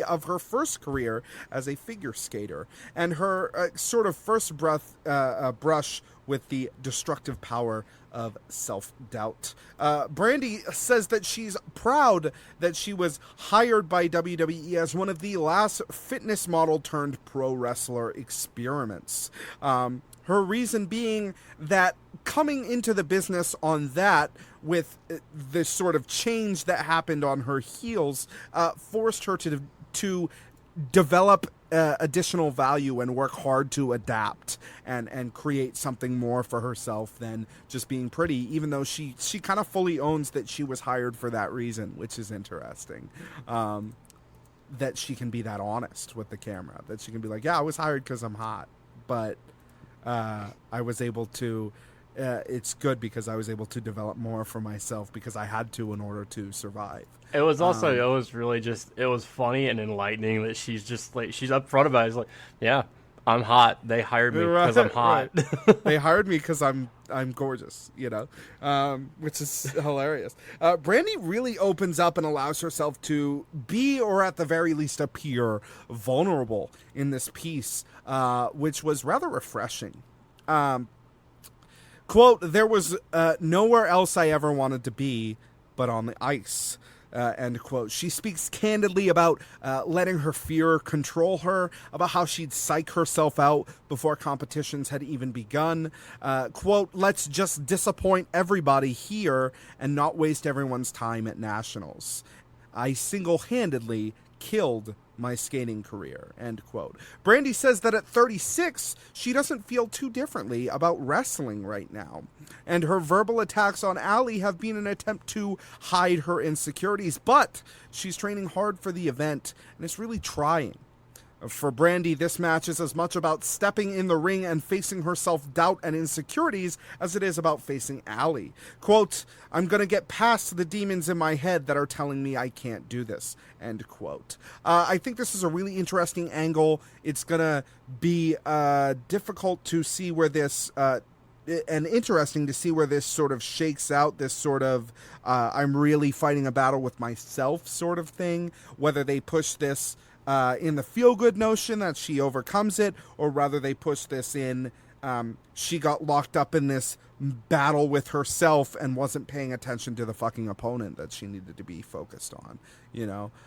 of her first career as a figure skater and her sort of first brush with the destructive power of self-doubt. Brandy says that she's proud that she was hired by WWE as one of the last fitness model turned pro wrestler experiments. Her reason being that coming into the business on that with this sort of change that happened on her heels forced her to develop additional value and work hard to adapt and create something more for herself than just being pretty, even though she kind of fully owns that she was hired for that reason, which is interesting. That she can be that honest with the camera, that she can be like, yeah, I was hired because I'm hot, but I was able to it's good because I was able to develop more for myself because I had to in order to survive. It was also, it was really just, it was funny and enlightening that she's just like, she's upfront about it. She's like, yeah, I'm hot. They hired me because I'm hot. Right. They hired me because I'm gorgeous, which is hilarious. Brandy really opens up and allows herself to be, or at the very least appear, vulnerable in this piece, which was rather refreshing. Quote, there was nowhere else I ever wanted to be but on the ice. End quote. She speaks candidly about letting her fear control her, about how she'd psych herself out before competitions had even begun. Quote, let's just disappoint everybody here and not waste everyone's time at nationals. I single-handedly killed my skating career, end quote. Brandy says that at 36, she doesn't feel too differently about wrestling right now. And her verbal attacks on Allie have been an attempt to hide her insecurities, but she's training hard for the event, and it's really trying. For Brandy, this match is as much about stepping in the ring and facing her self-doubt and insecurities as it is about facing Allie. Quote, I'm going to get past the demons in my head that are telling me I can't do this, end quote. I think this is a really interesting angle. It's going to be difficult to see where this... and interesting to see where this sort of shakes out, this sort of I'm really fighting a battle with myself sort of thing, whether they push this in the feel-good notion that she overcomes it, or rather they push this in she got locked up in this battle with herself and wasn't paying attention to the fucking opponent that she needed to be focused on,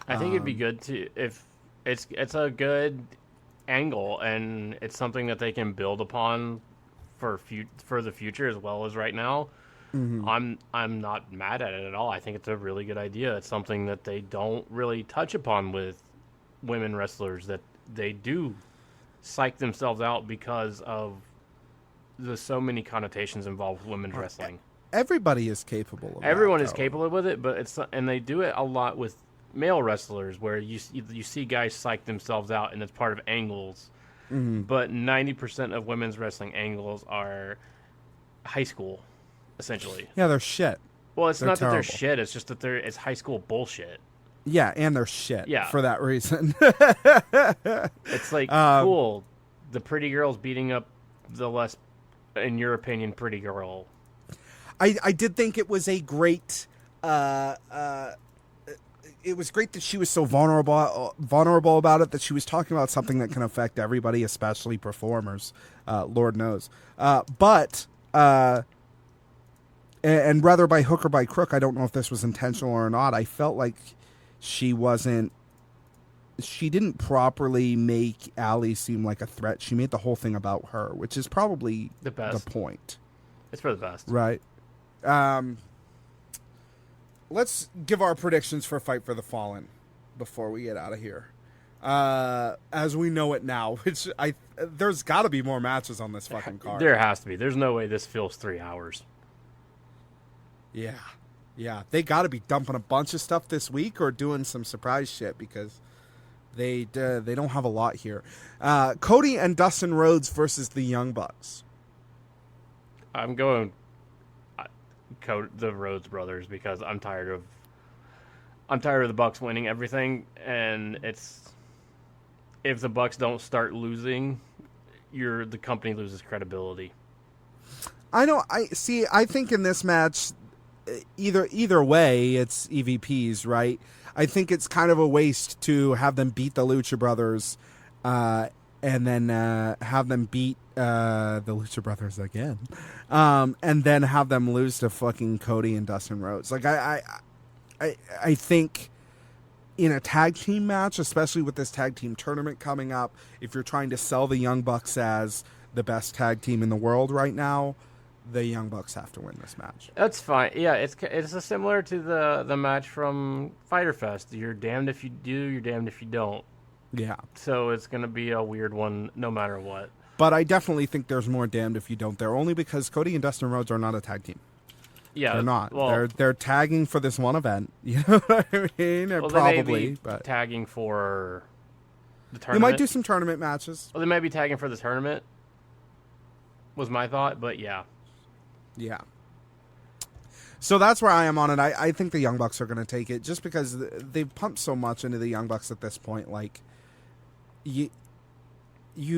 I think it'd be good to, if it's a good angle and it's something that they can build upon for the future as well as right now. Mm-hmm. I'm not mad at it at all. I think it's a really good idea. It's something that they don't really touch upon with women wrestlers, that they do psych themselves out because of the so many connotations involved with women's wrestling. Everybody is capable of Everyone that, is capable with it, but and they do it a lot with male wrestlers where you see guys psych themselves out and it's part of angles. Mm-hmm. But 90% of women's wrestling angles are high school, essentially. Yeah, they're shit. Well, it's they're not terrible. That they're shit. It's just that it's high school bullshit. Yeah, and they're shit for that reason. It's like, cool, the pretty girl's beating up the less, in your opinion, pretty girl. I did think it was a great... it was great that she was so vulnerable about it, that she was talking about something that can affect everybody, especially performers, Lord knows. But rather by hook or by crook, I don't know if this was intentional or not, I felt like she didn't properly make Allie seem like a threat. She made the whole thing about her, which is probably the point. It's for the best. Right. Let's give our predictions for Fight for the Fallen before we get out of here. as we know it now. Which there's got to be more matches on this fucking card. There has to be. There's no way this feels 3 hours. Yeah. They got to be dumping a bunch of stuff this week or doing some surprise shit because they don't have a lot here. Cody and Dustin Rhodes versus the Young Bucks. I'm going the Rhodes brothers because I'm tired of the Bucks winning everything, and if the Bucks don't start losing, the company loses credibility. I know. I think in this match, either way, it's EVPs, right? I think it's kind of a waste to have them beat the Lucha Brothers, and then have them beat the Lucha Brothers again, and then have them lose to fucking Cody and Dustin Rhodes. Like I think in a tag team match, especially with this tag team tournament coming up, if you're trying to sell the Young Bucks as the best tag team in the world right now, the Young Bucks have to win this match. That's fine. Yeah, it's similar to the match from Fyter Fest. You're damned if you do, you're damned if you don't. Yeah. So it's going to be a weird one no matter what. But I definitely think there's more damned if you don't there, only because Cody and Dustin Rhodes are not a tag team. Yeah, they're not. Well, they're tagging for this one event. You know what I mean? Well, probably, they may be but tagging for the they tournament. might do some tournament matches. Well, they might be tagging for the tournament. Was my thought, but yeah. Yeah. So that's where I am on it. I think the Young Bucks are going to take it just because they've pumped so much into the Young Bucks at this point. Like, you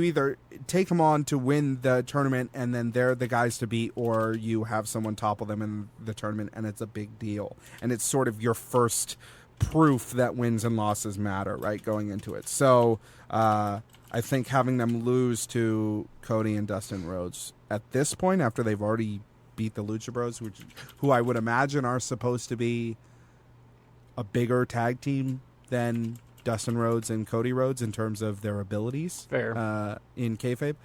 either take them on to win the tournament and then they're the guys to beat, or you have someone topple them in the tournament and it's a big deal. And it's sort of your first proof that wins and losses matter, right, going into it. So I think having them lose to Cody and Dustin Rhodes at this point, after they've already beat the Lucha Bros, who I would imagine are supposed to be a bigger tag team than Dustin Rhodes and Cody Rhodes in terms of their abilities. Fair. In kayfabe,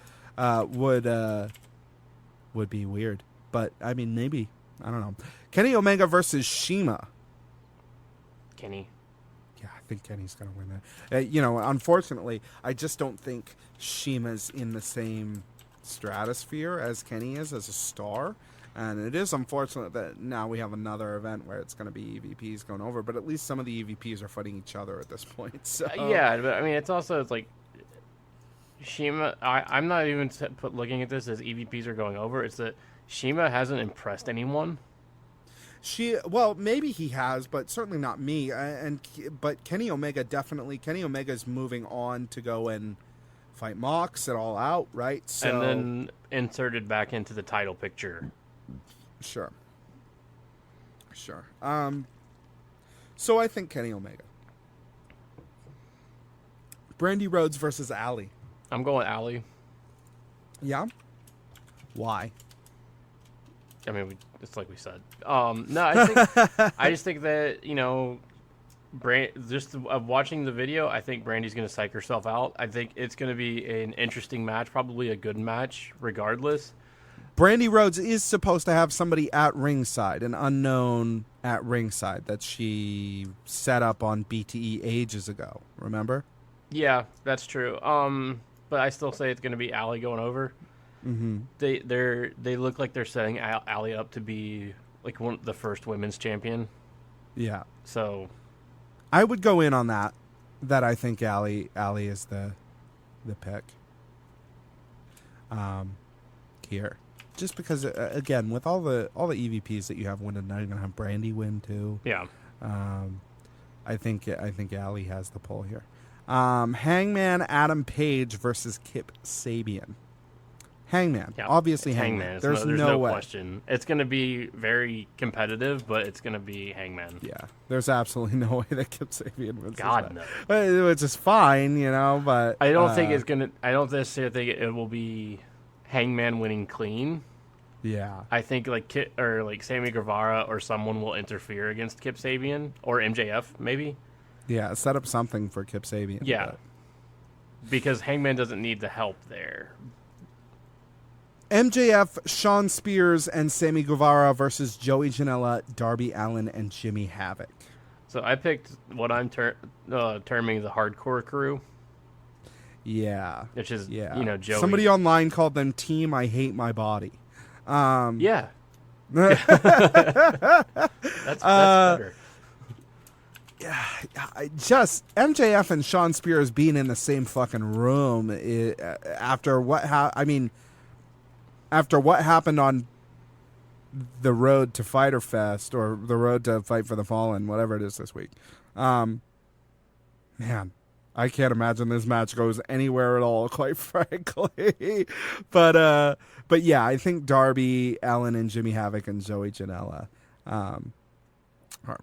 would be weird. But, I mean, maybe. I don't know. Kenny Omega versus Shima. Kenny. Yeah, I think Kenny's going to win that. Unfortunately, I just don't think Shima's in the same stratosphere as Kenny is as a star. And it is unfortunate that now we have another event where it's going to be EVPs going over, but at least some of the EVPs are fighting each other at this point. So. Yeah, but I mean, it's like Shima. I'm not even looking at this as EVPs are going over. It's that Shima hasn't impressed anyone. Well, maybe he has, but certainly not me. But Kenny Omega definitely. Kenny Omega's moving on to go and fight Mox at All Out, right? So, and then inserted back into the title picture. Sure. So I think Kenny Omega. Brandy Rhodes versus Allie. I'm going Allie. Yeah? Why? I mean, it's like we said. No, I just think that, watching the video, I think Brandy's going to psych herself out. I think it's going to be an interesting match, probably a good match, regardless. Brandy Rhodes is supposed to have somebody at ringside, an unknown at ringside that she set up on BTE ages ago. Remember? Yeah, that's true. But I still say it's going to be Allie going over. Mm-hmm. They look like they're setting Allie up to be like the first women's champion. Yeah. So I would go in on that. That I think Allie is the pick. Here. Just because, again, with all the EVPs that you have winning, now you're gonna have Brandy win too. Yeah. I think Allie has the pull here. Hangman Adam Page versus Kip Sabian. Hangman, yeah, obviously Hangman. There's no way. Question. It's going to be very competitive, but it's going to be Hangman. Yeah, there's absolutely no way that Kip Sabian wins. God no. Which is fine, but I don't think it's gonna. I don't necessarily think it will be Hangman winning clean. Yeah, I think like Sammy Guevara or someone will interfere against Kip Sabian or MJF maybe. Yeah, set up something for Kip Sabian. Yeah, because Hangman doesn't need the help there. MJF, Sean Spears, and Sammy Guevara versus Joey Janela, Darby Allin, and Jimmy Havoc. So I picked what I'm terming the hardcore crew. Yeah. Which is, yeah. Joey. Somebody online called them Team I Hate My Body. Yeah. That's better. MJF and Sean Spears being in the same fucking room after what happened on the road to Fyter Fest or the road to Fight for the Fallen, whatever it is this week. Man, I can't imagine this match goes anywhere at all, quite frankly. But yeah, I think Darby Allin and Jimmy Havoc and Joey Janela are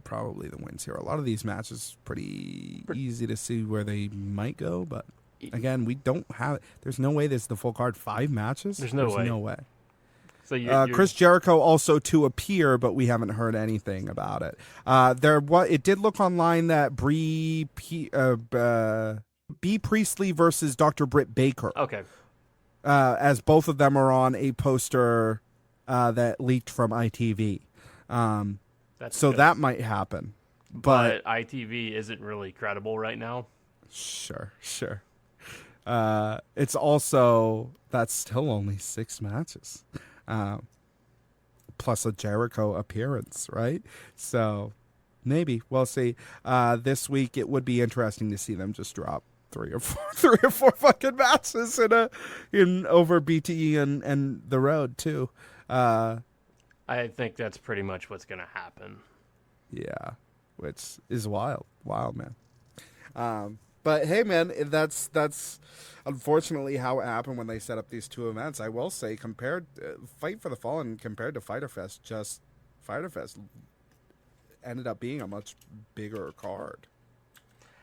probably the wins here. A lot of these matches pretty easy to see where they might go, but again, we don't have. There's no way there's the full card 5 matches. There's no way. So you're Chris Jericho also to appear, but we haven't heard anything about it. It did look online that B Priestley versus Dr. Britt Baker. Okay. As both of them are on a poster that leaked from ITV. So that might happen. But ITV isn't really credible right now. Sure. It's also, that's still only 6 matches. Plus a Jericho appearance, right? So maybe we'll see. This week it would be interesting to see them just drop 3 or 4 fucking matches in over BTE and the road too. I think that's pretty much what's going to happen. Yeah, which is wild, man. But hey, man, that's unfortunately how it happened when they set up these 2 events. I will say, Fight for the Fallen compared to Fyter Fest, Fyter Fest ended up being a much bigger card,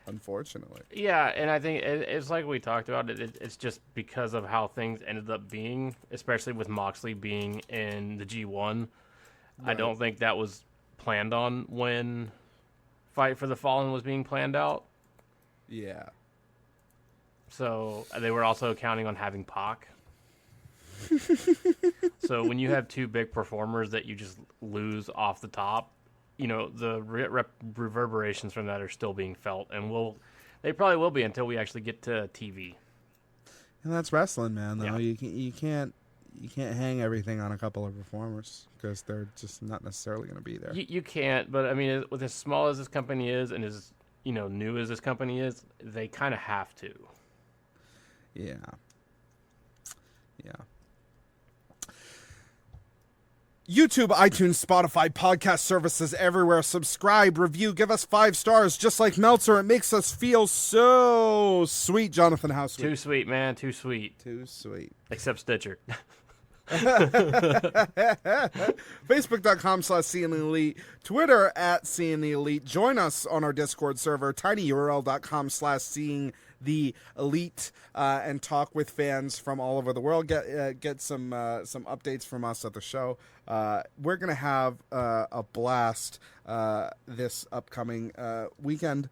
unfortunately. Yeah, and I think it's like we talked about. It's just because of how things ended up being, especially with Moxley being in the G1. Right. I don't think that was planned on when Fight for the Fallen was being planned out. Yeah. So they were also counting on having Pac. So when you have 2 big performers that you just lose off the top, the reverberations from that are still being felt, and they probably will be until we actually get to TV. And that's wrestling, man. Though yeah. you can't hang everything on a couple of performers because they're just not necessarily going to be there. You can't, but I mean, with as small as this company is, and as new as this company is, they kind of have to. Yeah. YouTube, iTunes, Spotify, podcast services everywhere. Subscribe, review, give us 5 stars. Just like Meltzer, it makes us feel so sweet. Jonathan, how sweet? Too sweet, man. Too sweet. Too sweet. Except Stitcher. Facebook.com/CNElite, Twitter @CNElite. Join us on our Discord server, tinyurl.com/seeingtheelite, and talk with fans from all over the world. Get some updates from us at the show. We're gonna have a blast this upcoming weekend,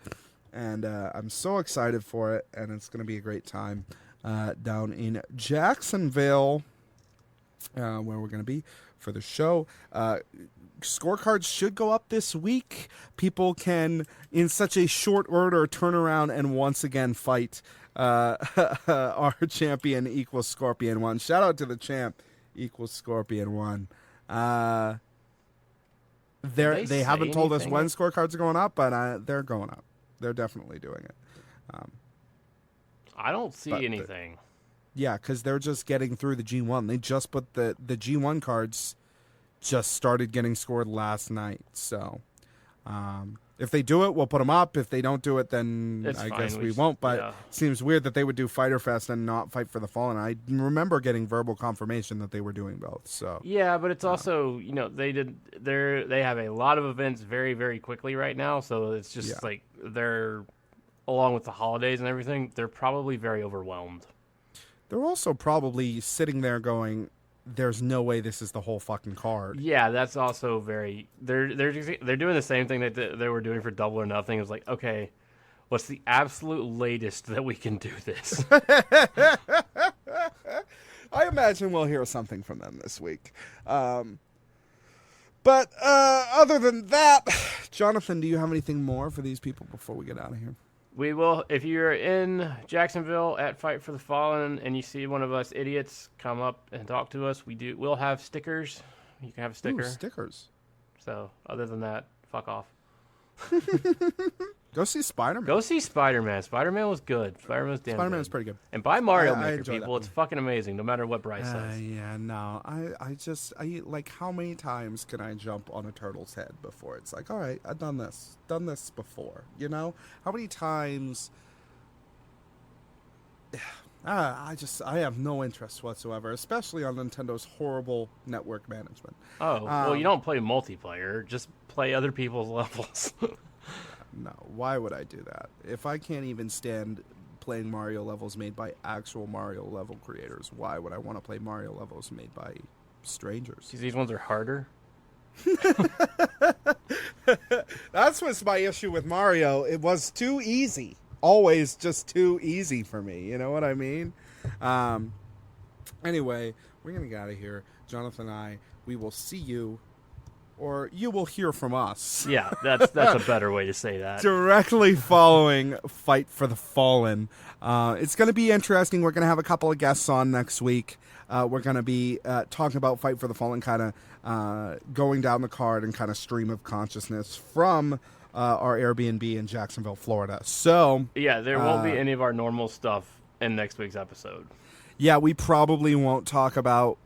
and I'm so excited for it. And it's gonna be a great time down in Jacksonville. Where we're going to be for the show. Scorecards should go up this week. People can, in such a short order, turn around and once again fight our champion equals Scorpion 1. Shout out to the champ equals Scorpion 1. They haven't told us when scorecards are going up, but they're going up. They're definitely doing it. I don't see anything. Yeah, because they're just getting through the G1. They just put the G1 cards just started getting scored last night. So if they do it, we'll put them up. If they don't do it, then I guess we won't. But it seems weird that they would do Fyter Fest and not Fight for the Fallen. I remember getting verbal confirmation that they were doing both. So yeah, but it's also, they have a lot of events very, very quickly right now. So it's just like they're, along with the holidays and everything, they're probably very overwhelmed. They're also probably sitting there going, "There's no way this is the whole fucking card." Yeah, that's also very. They're doing the same thing that they were doing for Double or Nothing. It was like, okay, what's the absolute latest that we can do this? I imagine we'll hear something from them this week. But other than that, Jonathan, do you have anything more for these people before we get out of here? We will, if you're in Jacksonville at Fight for the Fallen and you see one of us idiots, come up and talk to us. We'll have stickers. You can have a sticker. Ooh, stickers. So, other than that, fuck off. Go see Spider-Man. Go see Spider-Man. Spider-Man was good. Spider-Man's Spider-Man's pretty good. And buy Mario I Maker, enjoy people. that It's fucking amazing, no matter what Bryce says. Yeah, no. I like, how many times can I jump on a turtle's head before it's like, all right, I've done this before, you know? How many times? I have no interest whatsoever, especially on Nintendo's horrible network management. Oh, well, you don't play multiplayer. Just play other people's levels. No, why would I do that? If I can't even stand playing Mario levels made by actual Mario level creators, why would I want to play Mario levels made by strangers? Because these ones are harder. That's what's my issue with Mario. It was too easy. Always just too easy for me. You know what I mean? Anyway, we're going to get out of here. Jonathan and I, we will see you, or you will hear from us. Yeah, that's a better way to say that. Directly following Fight for the Fallen. It's going to be interesting. We're going to have a couple of guests on next week. We're going to be talking about Fight for the Fallen, kind of going down the card and kind of stream of consciousness from our Airbnb in Jacksonville, Florida. So yeah, there won't be any of our normal stuff in next week's episode. Yeah, we probably won't talk about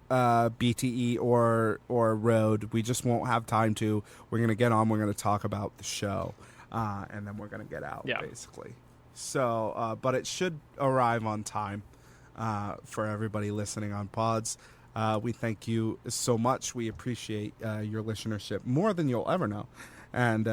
BTE or Road. We just won't have time to. We're going to get on. We're going to talk about the show, and then we're going to get out, basically. So, but it should arrive on time for everybody listening on pods. We thank you so much. We appreciate your listenership more than you'll ever know. And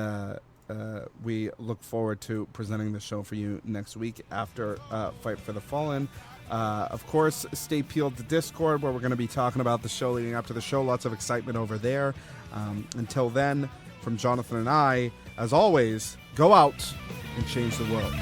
we look forward to presenting the show for you next week after Fight for the Fallen. Of course, stay peeled to Discord, where we're going to be talking about the show leading up to the show. Lots of excitement over there. Until then, from Jonathan and I, as always, go out and change the world.